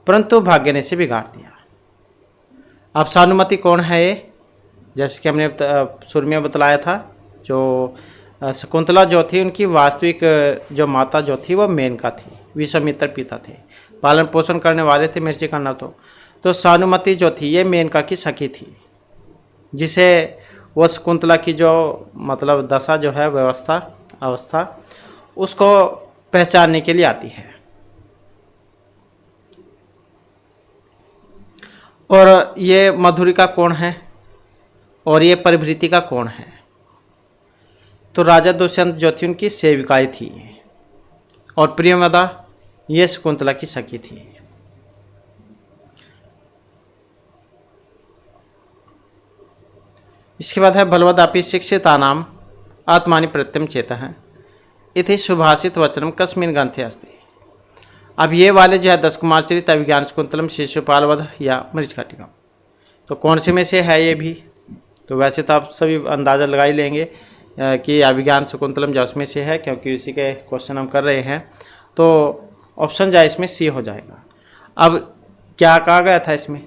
परंतु भाग्य ने इसे बिगाड़ दिया। अब सानुमति कौन है ये? जैसे कि हमने शुरू में बतलाया था, जो शकुंतला जो थी उनकी वास्तविक जो माता जो थी वो मेनका थी, विश्वामित्र पिता थे, पालन पोषण करने वाले थे मृषि कन्या। तो सानुमति जो थी ये मेनका की सखी थी, जिसे वो शकुंतला की जो मतलब दशा जो है अवस्था उसको पहचानने के लिए आती है। और ये मधुरिका कौन है और ये परिभृतिका कौन है? तो राजा दुष्यंत जो थी उनकी सेविकाएं थी, और प्रियमदा ये शकुंतला की सखी थी। इसके बाद है बलवदापि शिक्षितानाम आत्मानि प्रत्यम चेतः इति सुभाषित वचनम कस्मिन् ग्रंथे अस्ति। अब ये वाले जो है 10 कुमार चरित, अभिज्ञान शाकुंतलम, शिशुपाल वध या मरीचिकाटिका, तो कौन से में से है ये भी? तो वैसे तो आप सभी अंदाज़ा लगा ही लेंगे कि अभिज्ञान शाकुंतलम जो उसमें से है, क्योंकि इसी के क्वेश्चन हम कर रहे हैं। तो ऑप्शन जो है इसमें सी हो जाएगा। अब क्या कहा गया था इसमें,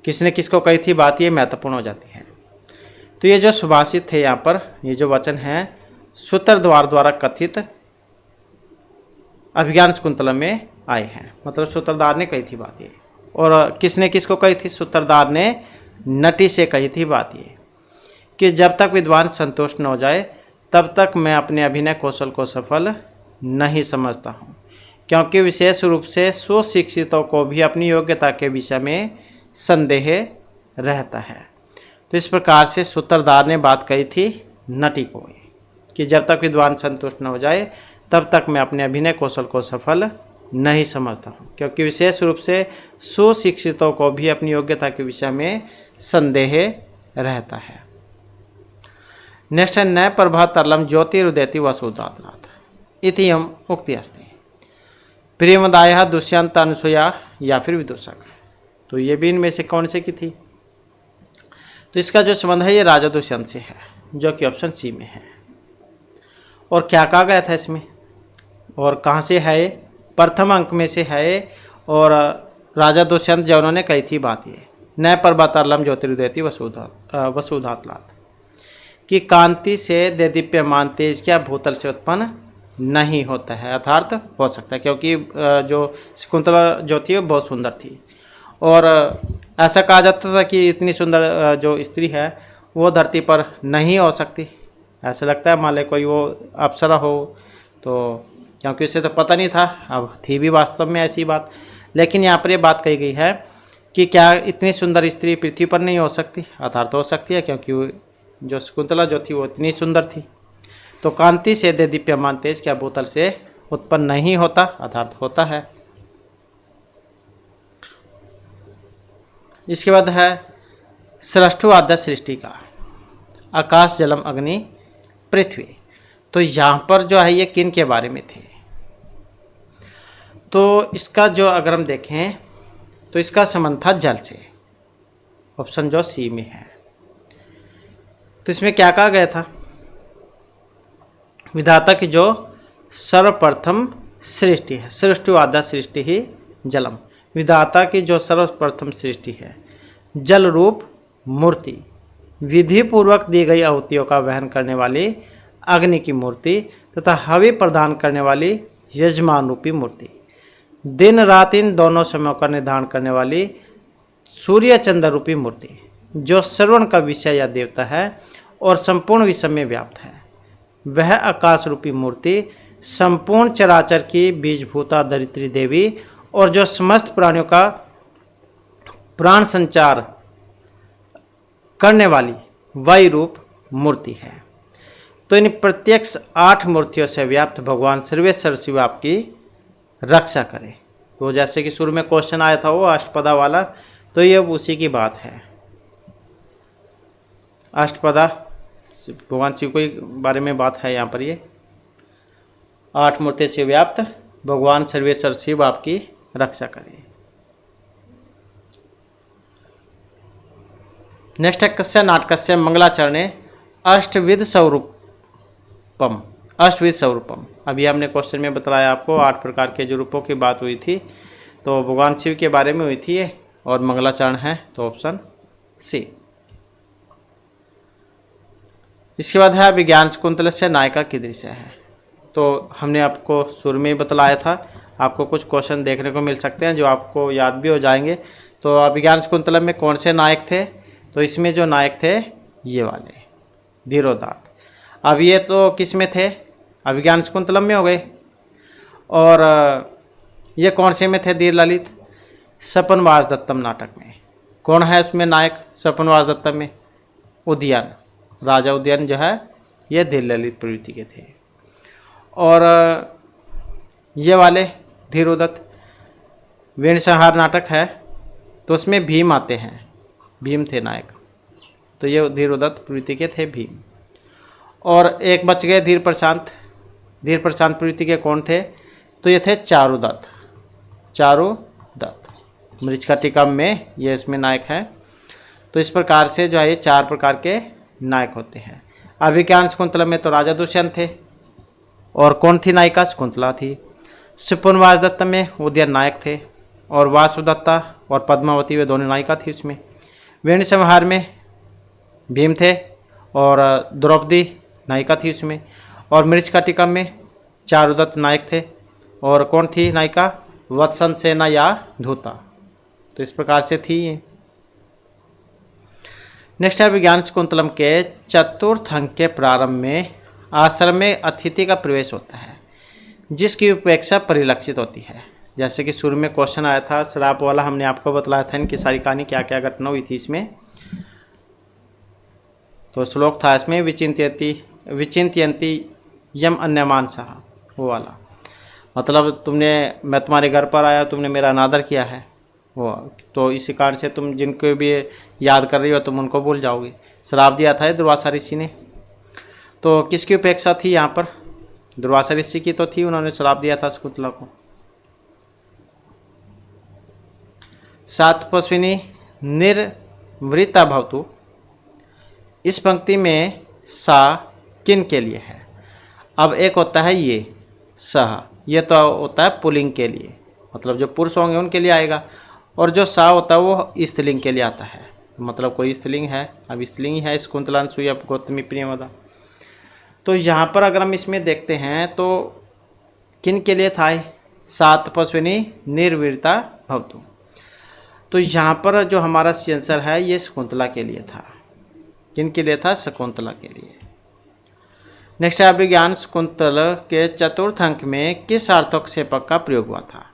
किसने किसको कही थी बात, ये महत्वपूर्ण हो जाती है। तो ये जो सुभाषित थे यहाँ पर, ये जो वचन है सूत्रधार द्वारा कथित अभिज्ञान शाकुंतलम में आए हैं, मतलब सूत्रधार ने कही थी बात ये। और किसने किसको कही थी? सूत्रधार ने नटी से कही थी बात ये, कि जब तक विद्वान संतुष्ट न हो जाए तब तक मैं अपने अभिनय कौशल को सफल नहीं समझता हूँ, क्योंकि विशेष रूप से सुशिक्षितों को भी अपनी योग्यता के विषय में संदेह रहता है। तो इस प्रकार से सूत्रधार ने बात कही थी नटी को, कि जब तक विद्वान संतुष्ट न हो जाए तब तक मैं अपने अभिनय कौशल को सफल नहीं समझता हूँ, क्योंकि विशेष रूप से सुशिक्षितों को भी अपनी योग्यता के विषय में संदेह रहता है। नेक्स्ट है न प्रभा तरलम ज्योतिरुदयति वसुदातनाथ इति यम उक्ति अस्ति। प्रियमदाय दुष्यंत अनुसुया या फिर विदूषक, तो ये भी इनमें से कौन से की थी? तो इसका जो संबंध है ये राजा दुष्यंत से है, जो कि ऑप्शन सी में है। और क्या कहा गया था इसमें और कहाँ से है? ये प्रथम अंक में से है। और राजा दुष्यंत जो उन्होंने कही थी बात ये, न प्रभातारलम ज्योतिरुदयति वसुधातलात्, कि कांति से देदीप्यमान तेज क्या भूतल से उत्पन्न नहीं होता है, अर्थात हो सकता है, क्योंकि जो शकुंतला जो थी वो बहुत सुंदर थी। और ऐसा कहा जाता था कि इतनी सुंदर जो स्त्री है वो धरती पर नहीं हो सकती। ऐसा लगता है मान ले कोई वो अप्सरा हो, तो क्योंकि उसे तो पता नहीं था, अब थी भी वास्तव में ऐसी बात। लेकिन यहाँ पर ये बात कही गई है कि क्या इतनी सुंदर स्त्री पृथ्वी पर नहीं हो सकती, अर्थात हो सकती है, क्योंकि जो शकुंतला जो थी वो इतनी सुंदर थी। तो कांति से दे दीप्यमान तेज क्या भूतल से उत्पन्न नहीं होता, अर्थात होता है। इसके बाद है सृष्टु आद्य सृष्टि का। आकाश जलम अग्नि पृथ्वी। तो यहाँ पर जो है ये किन के बारे में थे? तो इसका जो अगर हम देखें तो इसका संबंध था जल से, ऑप्शन जो सी में है। तो इसमें क्या कहा गया था? विधाता की जो सर्वप्रथम सृष्टि है, सृष्टिवादा सृष्टि ही जलम। विधाता की जो सर्वप्रथम सृष्टि है, जल रूप मूर्ति, विधि पूर्वक दी गई आहुतियों का वहन करने वाली अग्नि की मूर्ति तथा हवि प्रदान करने वाली यजमान रूपी मूर्ति, दिन रात इन दोनों समयों का निर्धारण करने वाली सूर्य चंद्र रूपी मूर्ति, जो श्रवण का विषय या देवता है और संपूर्ण विषय में व्याप्त है, वह आकाश रूपी मूर्ति संपूर्ण चराचर की बीजभूता धरित्री देवी और जो समस्त प्राणियों का प्राण संचार करने वाली वायु रूप मूर्ति है। तो इन प्रत्यक्ष 8 मूर्तियों से व्याप्त भगवान सर्वेश्वर शिव आपकी रक्षा करे। तो जैसे कि शुरू में क्वेश्चन आया था वो अष्टपदा वाला, तो ये उसी की बात है। अष्टपदा भगवान शिव के बारे में बात है यहाँ पर। ये 8 मूर्ति से व्याप्त भगवान सर्वेश्वर शिव आपकी रक्षा करे। नेक्स्ट है कस्य नाटकस्य मंगलाचरणे अष्टविध स्वरूपम। अष्टविध स्वरूपम, अभी हमने क्वेश्चन में बताया आपको 8 प्रकार के जो रूपों की बात हुई थी, तो भगवान शिव के बारे में हुई थी ये, और मंगलाचरण है तो ऑप्शन सी। इसके बाद है अभिज्ञान शकुंतलस्य नायिका कीदृशः है। तो हमने आपको शुरू में ही बतलाया था, आपको कुछ क्वेश्चन देखने को मिल सकते हैं जो आपको याद भी हो जाएंगे। तो अभिज्ञान शकुंतलम में कौन से नायक थे? तो इसमें जो नायक थे ये वाले धीरोदात्त। अब ये तो किस में थे? अभिज्ञान शकुंतलम में हो गए। और ये कौन से में थे? धीर ललित सपनवास दत्तम नाटक में। कौन है उसमें नायक सपनवास दत्तम में? उदयन, राजा उदयन जो है ये धीर ललित प्रवृत्ति के थे। और ये वाले धीरोदत्त वीण संहार नाटक है, तो उसमें भीम आते हैं, भीम थे नायक, तो ये धीरोदत्त प्रवृत्ति के थे भीम। और एक बच गए धीर प्रशांत। धीर प्रशांत प्रवृत्ति के कौन थे? तो ये थे चारुदत्त। चारुदत्त मृच्छकटिका में ये इसमें नायक हैं। तो इस प्रकार से जो है ये 4 प्रकार के नायक होते हैं। अभिज्ञान शकुंतला में तो राजा दुष्यंत थे, और कौन थी नायिका? शकुंतला थी। सपनवास दत्त में उदयन नायक थे, और वासुदत्ता और पद्मावती वे दोनों नायिका थी उसमें। वेणु संहार में भीम थे, और द्रौपदी नायिका थी उसमें। और मृच्छकटिका में चारुदत्त नायक थे, और कौन थी नायिका? वत्सन सेना या धूता। तो इस प्रकार से थी ये। नेक्स्ट है विज्ञान शकुंतलम के चतुर्थ अंक के प्रारंभ में आश्रम में अतिथि का प्रवेश होता है, जिसकी उपेक्षा परिलक्षित होती है। जैसे कि शुरू में क्वेश्चन आया था श्राप वाला, हमने आपको बतलाया था इनकी सारी कहानी क्या क्या घटना हुई थी इसमें। तो श्लोक था इसमें विचिंत्यंती यम अन्यमान सहा, वो वाला। मतलब मैं तुम्हारे घर पर आया, तुमने मेरा अनादर किया है वो, तो इसी कारण से तुम जिनको भी याद कर रही हो तुम उनको भूल जाओगे। श्राप दिया था दुर्वासा ऋषि ने। तो किसकी उपेक्षा थी यहाँ पर? दुर्वासा ऋषि की तो थी, उन्होंने श्राप दिया था शकुंतला को। सातपस्विनी निर्वृता भवतु, इस पंक्ति में सा किन के लिए है? अब एक होता है ये सह, ये तो होता है पुल्लिंग के लिए, मतलब जो पुरुष होंगे उनके लिए आएगा, और जो सा होता है वो स्त्रीलिंग के लिए आता है। मतलब कोई स्त्रीलिंग है, अब स्त्रीलिंग ही है शकुंतला अनसुईया गौतमी प्रियमदा। तो यहाँ पर अगर हम इसमें देखते हैं तो किन के लिए था? सातपस्विनी निर्वृता भवतु। तो यहाँ पर जो हमारा आंसर है ये शकुंतला के लिए था। किन के लिए था? शकुंतला के लिए। नेक्स्ट है अभिज्ञान शकुंतल के चतुर्थ अंक में किस अर्थोक्षेपक का प्रयोग हुआ था?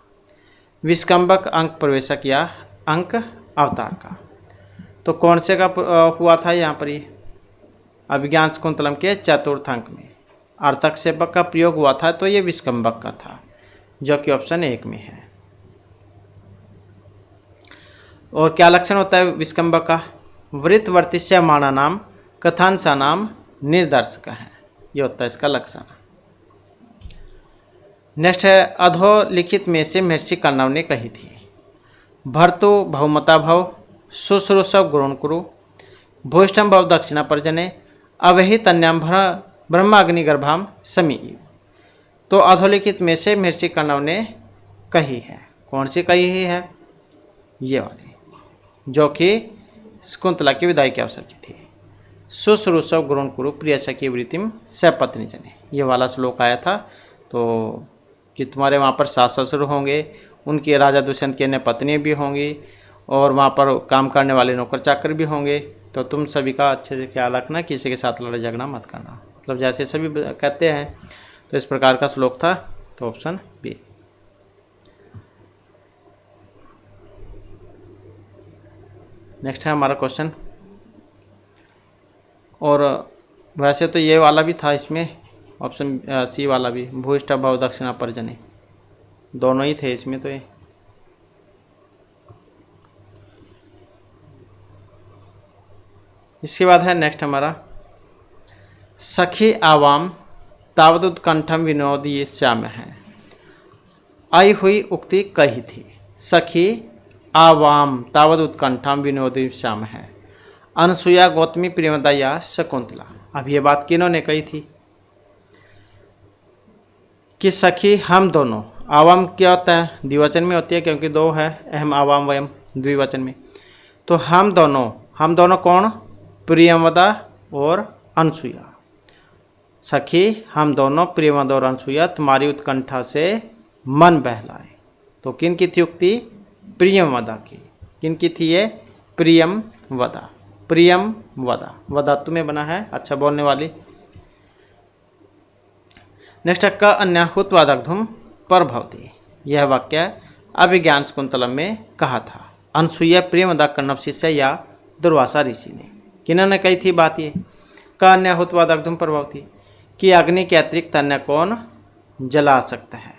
विस्कंबक अंक प्रवेशक या अंक अवतार का। तो कौन से का हुआ था यहाँ पर? ये अभिज्ञान शकुंतलम के चतुर्थ अंक में अर्थक्षेपक का प्रयोग हुआ था, तो ये विस्कंबक का था, जो कि ऑप्शन 1 में है। और क्या लक्षण होता है विस्कंबक का? वृत्तवर्तिष्यमाणा नाम कथांशानां निर्दर्शकः। ये होता है इसका लक्षण। नेक्स्ट है अधोलिखित में से महर्षि कण्व ने कही थी। भर्तु बहुमता भव, शुश्रूषव गुरुन् कुरु, भूष्टम भव दक्षिणा पर्जने, अवहित अन्याम ब्रह्माग्निगर्भाम समी। तो अधोलिखित में से महर्षि कण्व ने कही है। कौन सी कही है? ये वाली, जो कि शकुंतला की विदाई के अवसर की थी। शुश्रूषव गुरुन् कुरु प्रिय सखी वृत्तिम सपत्नी जने, ये वाला श्लोक आया था। तो कि तुम्हारे वहाँ पर सास ससुर होंगे, उनकी राजा दुष्यंत की अन्य पत्नी भी होंगी, और वहाँ पर काम करने वाले नौकर चाकर भी होंगे। तो तुम सभी का अच्छे से ख्याल रखना, किसी के साथ लड़ाई झगड़ा मत करना। मतलब जैसे सभी कहते हैं, तो इस प्रकार का श्लोक था। तो ऑप्शन बी। नेक्स्ट है हमारा क्वेश्चन, और वैसे तो ये वाला भी था इसमें, ऑप्शन सी वाला भी, भूष्ट भव दक्षिणा पर्जने, दोनों ही थे इसमें। तो ये इसके बाद है नेक्स्ट हमारा, सखी आवाम तावद उत्कंठम विनोदी श्याम है। आई हुई उक्ति कही थी। सखी आवाम तावद उत्कंठम विनोदी श्याम है। अनसुया गौतमी प्रेमदा या शकुंतला। अब ये बात किन्होंने कही थी? कि सखी हम दोनों, आवाम क्या होता है? द्विवचन में होती है, क्योंकि दो है, अहम आवाम वयम द्विवचन में। तो हम दोनों कौन? प्रियमदा और अनसुया। सखी हम दोनों प्रियमदा और अनसुया तुम्हारी उत्कंठा से मन बहलाए। तो किन की थी उक्ति? प्रियमदा की। किन की थी ये? प्रियमवदा। प्रियमवदा, वदातु में बना है, अच्छा बोलने वाली। नेक्स्ट का अन्याहुत्वादग्धुम पर भवती। यह वाक्य अभिज्ञान शकुंतलम में कहा था। अनसुया प्रियमदा कण्व शिष्य या दुर्वासा ऋषि ने। किन्होंने कही थी बात ये? का अन्याहुत्वादग्धुम पर भवती, कि अग्नि के अतिरिक्त अन्य कौन जला सकता है।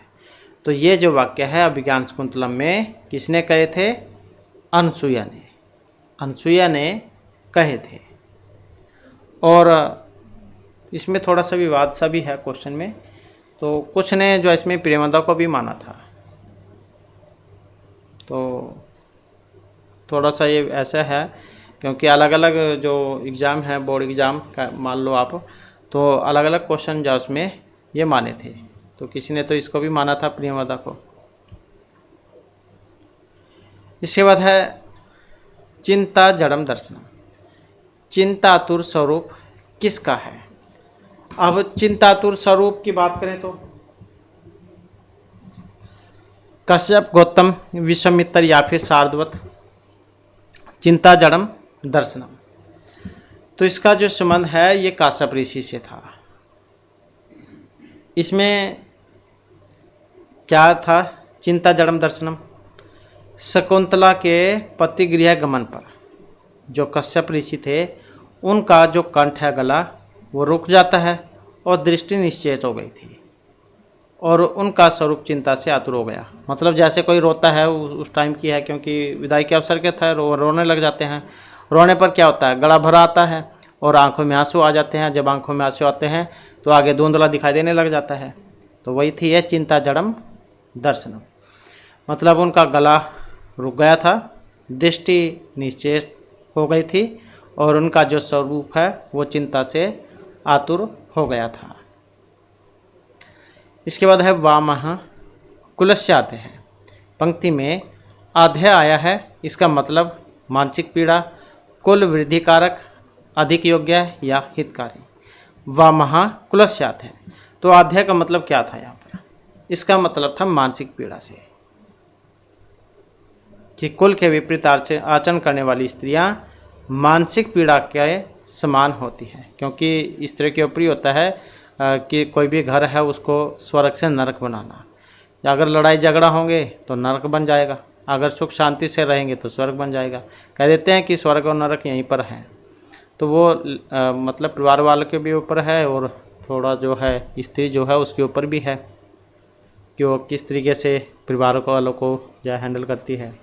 तो ये जो वाक्य है अभिज्ञान शकुंतलम में किसने कहे थे? अनसुया ने। अनसुया ने कहे थे। और इसमें थोड़ा सा विवाद सा भी है क्वेश्चन में। तो कुछ ने जो इसमें प्रेमदा को भी माना था। तो थोड़ा सा ये ऐसा है, क्योंकि अलग अलग जो एग्ज़ाम है, बोर्ड एग्ज़ाम का मान लो आप, तो अलग अलग क्वेश्चन जो उसमें ये माने थे। तो किसी ने तो इसको भी माना था, प्रियमदा को। इसके बाद है चिंता जड़म दर्शनम। चिंतातुर स्वरूप किसका है? अब चिंतातुर स्वरूप की बात करें तो कश्यप, गौतम, विश्वामित्र या फिर शार्दूल। चिंता जड़म दर्शनम, तो इसका जो संबंध है ये काश्यप ऋषि से था। इसमें क्या था? चिंता जड़म दर्शनम, शकुंतला के पति गृह गमन पर जो कश्यप ऋषि थे, उनका जो कंठ है, गला, वो रुक जाता है और दृष्टि निश्चेत हो गई थी, और उनका स्वरूप चिंता से आतुर हो गया। मतलब जैसे कोई रोता है, उस टाइम की है, क्योंकि विदाई के अवसर के था, रोने लग जाते हैं। रोने पर क्या होता है? गला भरा आता है और आंखों में आंसू आ जाते हैं। जब आंखों में आंसू आते हैं तो आगे धुंधला दिखाई देने लग जाता है। तो वही थी यह चिंता जड़म दर्शनम। मतलब उनका गला रुक गया था, दृष्टि निश्चेत हो गई थी, और उनका जो स्वरूप है वो चिंता से आतुर हो गया था। इसके बाद है वामः कुलस्य आते हैं। पंक्ति में आधे आया है, इसका मतलब मानसिक पीड़ा, कुल वृद्धि कारक, अधिक योग्य या हितकारी। वामः कुलस्य आते हैं, तो आध्याय का मतलब क्या था यहाँ पर? इसका मतलब था मानसिक पीड़ा से, कि कुल के विपरीत आचरण करने वाली स्त्रियां मानसिक पीड़ा के समान होती हैं। क्योंकि स्त्री के ऊपर ही होता है कि कोई भी घर है उसको स्वर्ग से नरक बनाना। अगर लड़ाई झगड़ा होंगे तो नरक बन जाएगा, अगर सुख शांति से रहेंगे तो स्वर्ग बन जाएगा। कह देते हैं कि स्वर्ग और नरक यहीं पर हैं। तो वो मतलब परिवार वालों के भी ऊपर है, और थोड़ा जो है स्त्री जो है उसके ऊपर भी है कि वो किस तरीके से परिवार वालों को जो हैंडल करती है।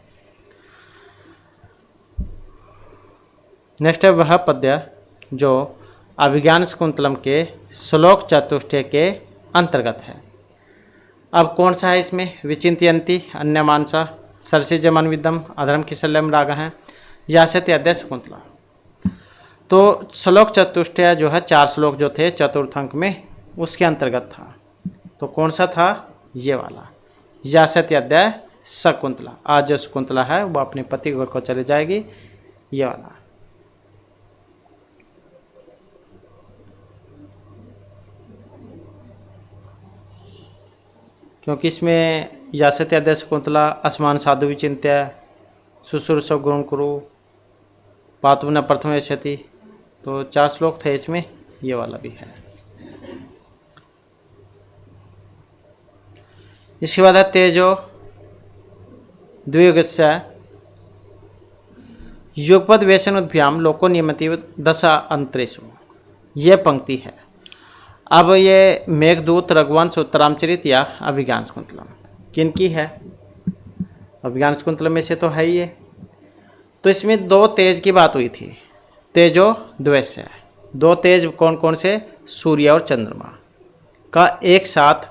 नेक्स्ट है वह पद्य जो अभिज्ञान शकुंतलम के श्लोक चतुष्टय के अंतर्गत है। अब कौन सा है इसमें? विचिंतयन्ति अन्यमानसा सरसिजमन विदम अधर्म किशल्यम राग है, यास्यति अद्य शकुंतला। तो श्लोक चतुष्टय जो है 4 श्लोक जो थे चतुर्थ अंक में उसके अंतर्गत था। तो कौन सा था? ये वाला, यास्यति अद्य शकुंतला। आज जो शकुंतला है वो अपने पति घर को चले जाएगी, ये वाला। क्योंकि इसमें यास्यति अद्य शकुंतला, असमान साधु विचिंत्य, शुश्रूषव गुरुं कुरु, पातु न प्रथम यशति, तो 4 श्लोक थे इसमें, ये वाला भी है। इसके बाद है तेजो द्वियुगस्य युगपद व्यसनोद्भ्याम लोको नियमति दशा अंतरेषु, ये पंक्ति है। अब ये मेघदूत, रघुवंश, उत्तरामचरित या अभिज्ञान शकुंतलम किनकी है? अभिज्ञान शकुंतलम में से तो है ही ये। तो इसमें 2 तेज की बात हुई थी, तेजो द्वैस्य। 2 तेज कौन कौन से? सूर्य और चंद्रमा का एक साथ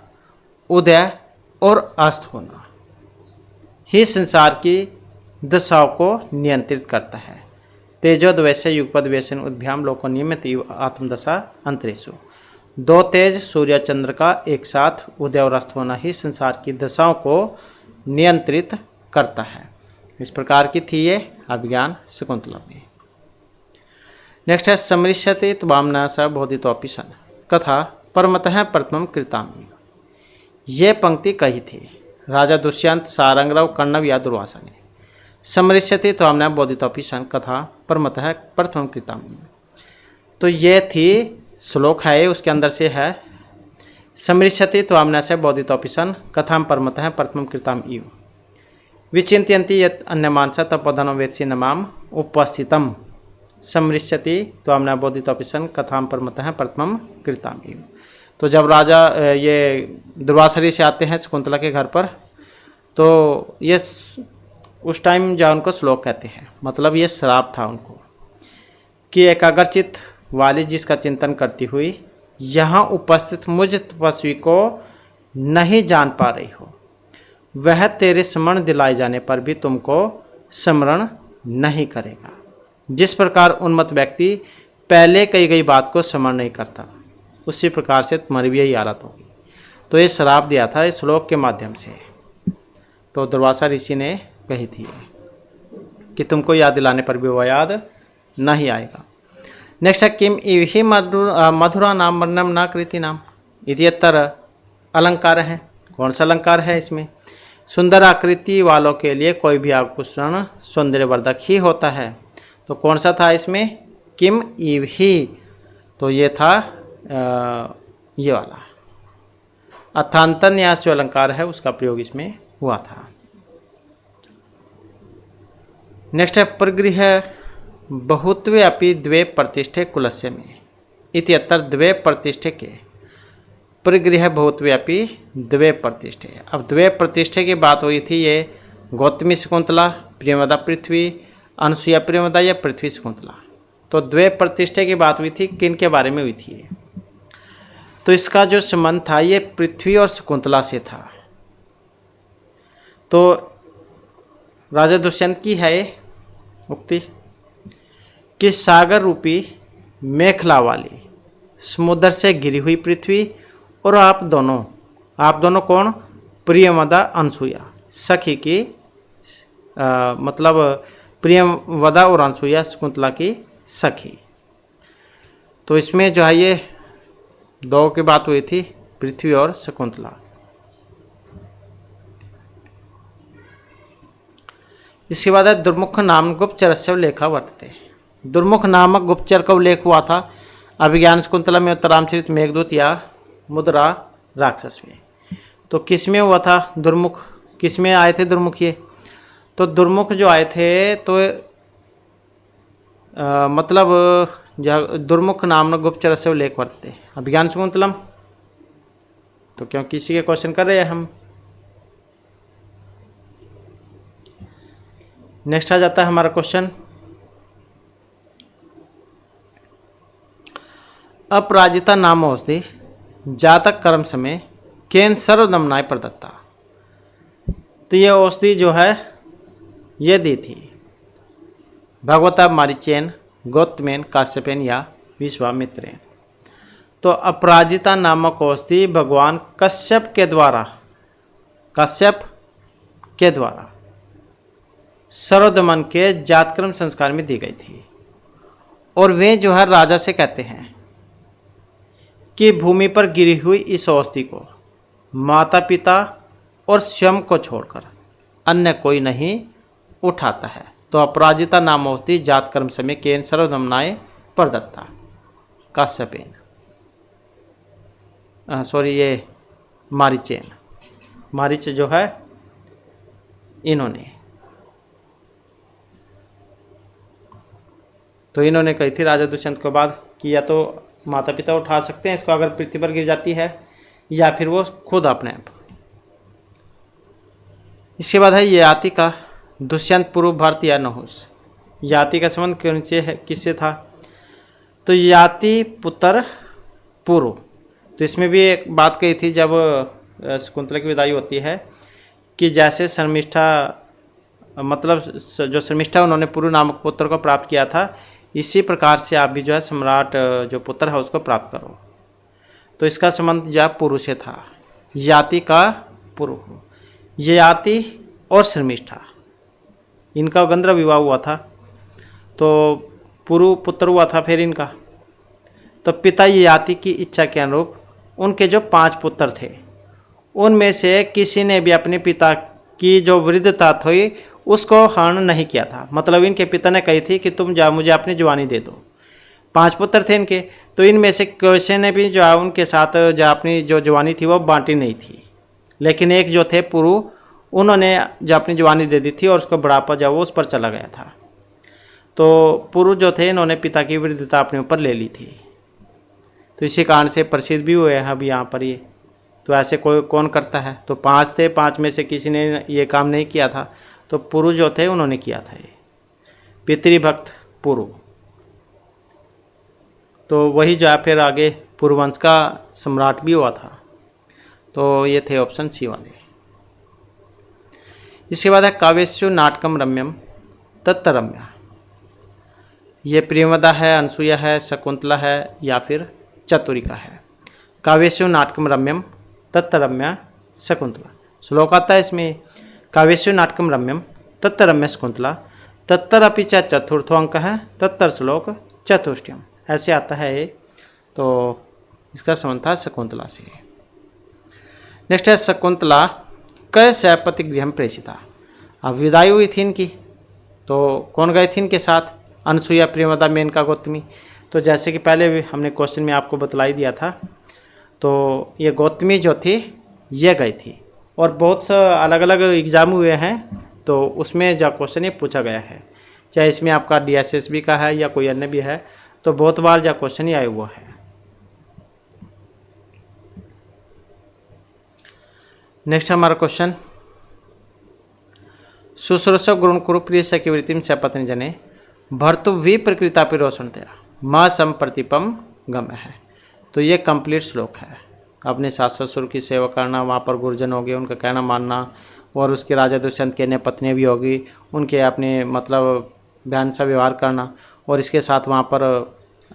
उदय और अस्त होना ही संसार की दशाओं को नियंत्रित करता है। तेजो द्वैस्य युगपद व्यसन उद्भ्याम लोको नियमित आत्मदशा अंतरेषु। 2 तेज सूर्य चंद्र का एक साथ उदय और अस्त होना ही संसार की दशाओं को नियंत्रित करता है। इस प्रकार की थी ये अभिज्ञान शकुंतला में। नेक्स्ट है समृश्यते त्वाम्ना स बोधितोऽपि सन कथा परमतः प्रथमं कृतामि। ये पंक्ति कही थी राजा दुष्यंत, सारंगराव, कण्व या दुर्वासा ने। समृश्यते त्वाम्ना बोधितोऽपि सन कथा परमतः प्रथमं कृतामि। तो ये थी श्लोक है, उसके अंदर से है समृश्यते त्वाम्ना से बोधितोऽपि सन कथां परमतः प्रथमं कृतामि इव विचिंतयन्ति यत् अन्यमानसा तपदनो वेत्सि न माम उपस्थितम समृश्यति त्वाम्ना बोधितोऽपि सन कथां परमतः प्रथमं कृतामि। तो जब राजा ये दुर्वासा ऋषि आते हैं शकुंतला के घर पर, तो ये उस टाइम जो उनको श्लोक कहते हैं, मतलब ये श्राप था उनको कि एकाग्रचित वाली जिसका चिंतन करती हुई यहाँ उपस्थित मुझ तपस्वी को नहीं जान पा रही हो, वह तेरे स्मरण दिलाए जाने पर भी तुमको स्मरण नहीं करेगा। जिस प्रकार उन्मत्त व्यक्ति पहले कही गई बात को स्मरण नहीं करता, उसी प्रकार से तुम्हारी भी यही हालत होगी। तो ये श्राप दिया था इस श्लोक के माध्यम से, तो दुर्वासा ऋषि ने कही थी कि तुमको याद दिलाने पर भी वह याद नहीं आएगा। नेक्स्ट है किम इहि मधुरा नाम वर्णम न कृति नाम, इतियत्तर अलंकार है। कौन सा अलंकार है इसमें? सुंदर आकृति वालों के लिए कोई भी आभूषण सौंदर्यवर्धक ही होता है। तो कौन सा था इसमें? किम इहि, तो ये था ये वाला अर्थांतर न्यास जो अलंकार है उसका प्रयोग इसमें हुआ था। नेक्स्ट है परिगृह बहुत्वे अपि द्वे प्रतिष्ठे कुलस्य में, इत्यत्र द्वे प्रतिष्ठे के परिगृह बहुत्वे अपि द्वे प्रतिष्ठे। अब द्वे प्रतिष्ठे की बात हुई थी, ये गौतमी शकुंतला, प्रियमदा पृथ्वी, अनसुया प्रियमदा या पृथ्वी शकुंतला। तो द्वे प्रतिष्ठे की बात हुई थी, किन के बारे में हुई थी ये? तो इसका जो संबंध था ये पृथ्वी और शकुंतला से था। तो राजा दुष्यंत की है उक्ति कि सागर रूपी मेखला वाली समुद्र से घिरी हुई पृथ्वी और आप दोनों कौन? प्रियमदा अनसुया, सखी की मतलब प्रियमदा और अनसुया शकुंतला की सखी। तो इसमें जो है ये 2 की बात हुई थी, पृथ्वी और शकुंतला। इसके बाद है दुर्मुख नाम गुप्तचरस्य लेखा वर्तते। दुर्मुख नामक गुप्तचर का उल्लेख हुआ था अभिज्ञान शकुंतला में, उत्तरामचरित, मेघदूत या मुद्रा राक्षस में। तो किस में हुआ था दुर्मुख? किस में आए थे दुर्मुख? ये तो दुर्मुख जो आए थे तो मतलब दुर्मुख नाम गुप्तचर से उल्लेख वर्तते अभिज्ञान शकुंतलम। तो क्यों किसी के क्वेश्चन कर रहे हैं हम। नेक्स्ट आ जाता है हमारा क्वेश्चन, अपराजिता नाम औषधि जातक कर्म समय केन सर्वदमनाय प्रदत्ता। तो ये औषधि जो है ये दी थी भगवता मारीचेन, गौतमेन, काश्यपेन या विश्वामित्रेन। तो अपराजिता नामक औषधि भगवान कश्यप के द्वारा सर्वदमन के जातकर्म संस्कार में दी गई थी। और वे जो है राजा से कहते हैं कि भूमि पर गिरी हुई इस औषधि को माता पिता और स्वयं को छोड़कर अन्य कोई नहीं उठाता है। तो अपराजिता नाम औषधि जातकर्म समय केन सर्वदमनाय प्रदत्ता काश्यपेन, ये मारीचेन, मारीच जो है इन्होंने कही थी राजा दुष्यंत के बाद कि या तो माता पिता उठा सकते हैं इसको अगर पृथ्वी पर गिर जाती है, या फिर वो खुद अपने आप। इसके बाद है ययाति का दुष्यंत पूर्व भारत या नहुस। ययाति का संबंध किससे था? तो ययाति पुत्र पूर्व। तो इसमें भी एक बात कही थी जब शकुंतला की विदाई होती है कि जैसे शर्मिष्ठा, मतलब जो शर्मिष्ठा उन्होंने पुरु नामक पुत्र को प्राप्त किया था, इसी प्रकार से आप भी जो है सम्राट जो पुत्र है उसको प्राप्त करो। तो इसका संबंध जो पुरु से था, ययाति का पुरु। ययाति और शर्मिष्ठा इनका गंधर्व विवाह हुआ था, तो पुरु पुत्र हुआ था फिर इनका। तो पिता ययाति की इच्छा के अनुरूप उनके जो 5 पुत्र थे उनमें से किसी ने भी अपने पिता की जो वृद्धता थी उसको हरण नहीं किया था। मतलब इनके पिता ने कही थी कि तुम जाओ मुझे अपनी जवानी दे दो। 5 पुत्र थे इनके, तो इनमें से किसी ने भी जो है उनके साथ जो अपनी जो जवानी थी वो बांटी नहीं थी। लेकिन एक जो थे पुरु, उन्होंने जो अपनी जवानी दे दी थी और उसका बुढ़ापा जो वो उस पर चला गया था। तो पुरु जो थे इन्होंने पिता की वृद्धता अपने ऊपर ले ली थी। तो इसी कारण से प्रसिद्ध भी हुए हैं अभी यहाँ पर ये। तो ऐसे कौन करता है? तो 5 थे, 5 में से किसी ने ये काम नहीं किया था, तो पुरु जो थे उन्होंने किया था ये, पितृभक्त पुरु। तो वही जो है फिर आगे पुरुवंश का सम्राट भी हुआ था। तो ये थे ऑप्शन सी वाले। इसके बाद है काव्यस्यु नाटकम रम्यम तत्तरम्या। ये प्रियमदा है, अनसुया है, शकुंतला है या फिर चतुरिका है। काव्यस्यु नाटकम रम्यम तत्तरम्या शकुंतला। श्लोक आता है इसमें, काव्यस्यु नाटकम रम्यम तत्तरम्या शकुंतला तत्तर अपि च चतुर्थो अंक है तत्तर श्लोक चतुष्टयम, ऐसे आता है ये। तो इसका संबंध था शकुंतला से। नेक्स्ट है शकुंतला कैसे पति गृह प्रेषिता। अब विदाई हुई थी इनकी, तो कौन गए थी इनके साथ? अनसुया, प्रियमदा, मेनका, गौतमी। तो जैसे कि पहले भी हमने क्वेश्चन में आपको बतला ही दिया था, तो ये गौतमी जो थी ये गई थी। और बहुत सा अलग अलग एग्ज़ाम हुए हैं, तो उसमें जो क्वेश्चन ये पूछा गया है, चाहे इसमें आपका DSSB का है या कोई अन्य भी है, तो बहुत बार जो क्वेश्चन ये आया हुआ है। नेक्स्ट हमारा क्वेश्चन, शुश्रूषक गुण कुरु प्रिय सखी वृत्तिम से पत्नी जने भर्तु भी प्रकृता पिरोषणतया माँ संप्रतिपम गम्य है। तो ये कंप्लीट श्लोक है। अपने सास ससुर की सेवा करना, वहाँ पर गुरुजन होंगे उनका कहना मानना, और उसके राजा दुष्यंत की अन्य पत्नी भी होगी, उनके अपने मतलब बहन सा व्यवहार करना, और इसके साथ वहाँ पर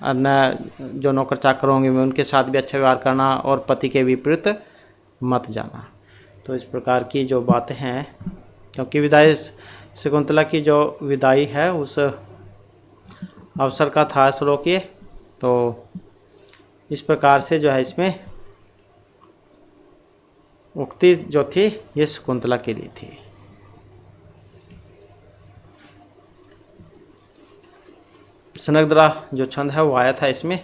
अन्य जो नौकर चाकर होंगे उनके साथ भी अच्छा व्यवहार करना, और पति के विपरीत मत जाना। तो इस प्रकार की जो बातें हैं, क्योंकि विदाई शकुंतला की जो विदाई है उस अवसर का था श्लोक ये, तो इस प्रकार से जो है इसमें उक्ति जो थी ये शकुंतला के लिए थी। सनगदरा जो छंद है वो आया था इसमें।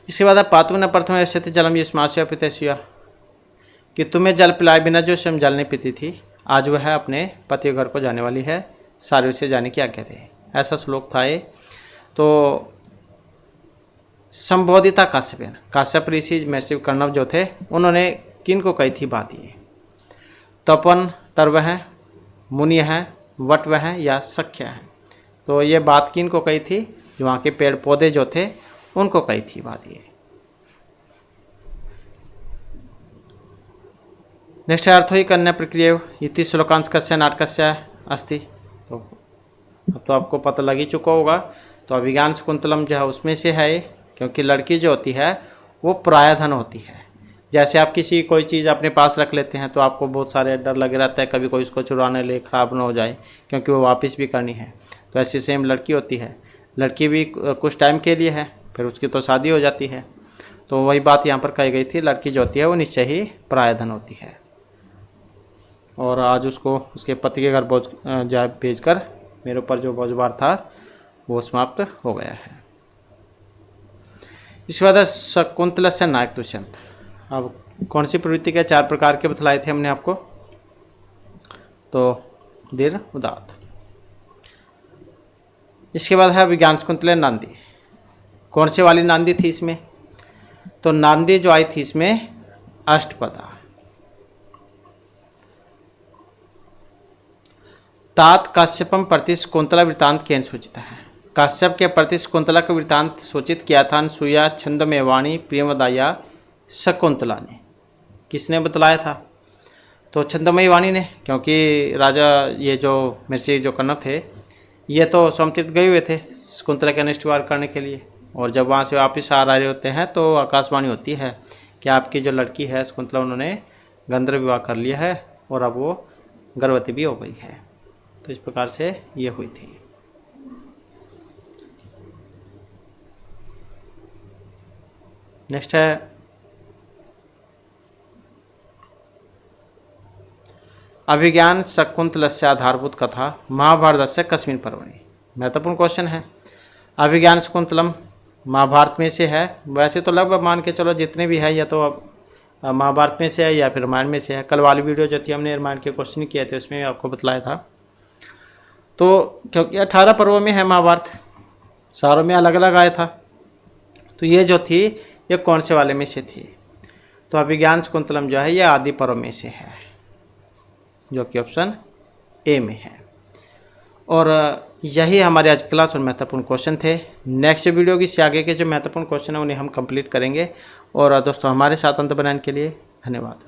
इसके बाद पातुन प्रथम ऐसे जलम यस्मास्या पितस्या, कि तुम्हें जल पिलाए बिना जो स्वयं जल नहीं पीती थी, आज वह अपने पति घर को जाने वाली है, सारे से जाने की आज्ञा दे। ऐसा श्लोक था ये। तो संबोधिता काश्यपेन, काश्यप ऋषि महर्षि कर्णव जो थे उन्होंने किन को कही थी बात ये? तपन, तर्व हैं, मुनि हैं, वटव हैं या सख्य हैं। तो ये बात किन को कही थी? जो वहाँ के पेड़ पौधे जो थे उनको कही थी बात ये। नेक्स्ट है अर्थो ही कन्या प्रक्रिया इति श्लोकांशकस्य नाटकस्य अस्ति। तो अब तो आपको पता लग ही चुका होगा। तो अभिज्ञान शकुंतलम जो है उसमें से है, क्योंकि लड़की जो होती है वो परायधन होती है। जैसे आप किसी कोई चीज़ अपने पास रख लेते हैं तो आपको बहुत सारे डर लगे रहता है कभी कोई उसको चुराने ले ख़राब ना हो जाए, क्योंकि वो वापस भी करनी है। तो ऐसी सेम लड़की होती है। लड़की भी कुछ टाइम के लिए है, फिर उसकी तो शादी हो जाती है। तो वही बात यहाँ पर कही गई थी, लड़की जो होती है वो निश्चय ही परायधन होती है। और आज उसको उसके पति के घर भेज कर मेरे ऊपर जो बोझभार था वो समाप्त हो गया है। इसके बाद शकुंतला से नायक दुष्यंत। अब कौन सी प्रवृत्ति के 4 प्रकार के बतलाए थे हमने आपको? तो दीर्घ उदात्त। इसके बाद है अभिज्ञान शकुंतला नांदी। कौन सी वाली नांदी थी इसमें? तो नांदी जो आई थी इसमें अष्टपदा। तात काश्यपम प्रति शकुंतला वृत्तांत केन सूचित है। काश्यप के प्रति शकुंतला का वृत्तांत सूचित किया था अनसुया छंदमेवाणी प्रियमदाया शकुंतला ने। किसने बतलाया था? तो छंदमयी वाणी ने, क्योंकि राजा ये जो मिर्ची जो कनक थे ये तो सोमतीर्थ गए हुए थे शकुंतला के अनिष्टवार करने के लिए, और जब वहाँ से वापस आ रहे होते हैं तो आकाशवाणी होती है कि आपकी जो लड़की है शकुंतला उन्होंने गंधर्व विवाह कर लिया है और अब वो गर्भवती भी हो गई है। तो इस प्रकार से ये हुई थी। नेक्स्ट है अभिज्ञान शकुंतलस्य आधारभूत कथा महाभारतस्य कस्मिन् पर्वणि। महत्वपूर्ण क्वेश्चन है। अभिज्ञान शकुंतलम महाभारत में से है। वैसे तो लगभग मान के चलो जितने भी है या तो महाभारत में से है या फिर रामायण में से है। कल वाली वीडियो जो थी हमने रामायण के क्वेश्चन किए थे उसमें आपको बतलाया था। तो क्योंकि 18 पर्वों में है महाभारत, सारों में अलग अलग आया था। तो ये जो थी ये कौन से वाले में से थी? तो अभिज्ञान शकुंतलम जो है ये आदि पर्व में से है, जो कि ऑप्शन ए में है। और यही हमारे आज क्लास और महत्वपूर्ण क्वेश्चन थे। नेक्स्ट वीडियो की से आगे के जो महत्वपूर्ण क्वेश्चन है उन्हें हम कंप्लीट करेंगे। और दोस्तों हमारे साथ अंत बनाने के लिए धन्यवाद।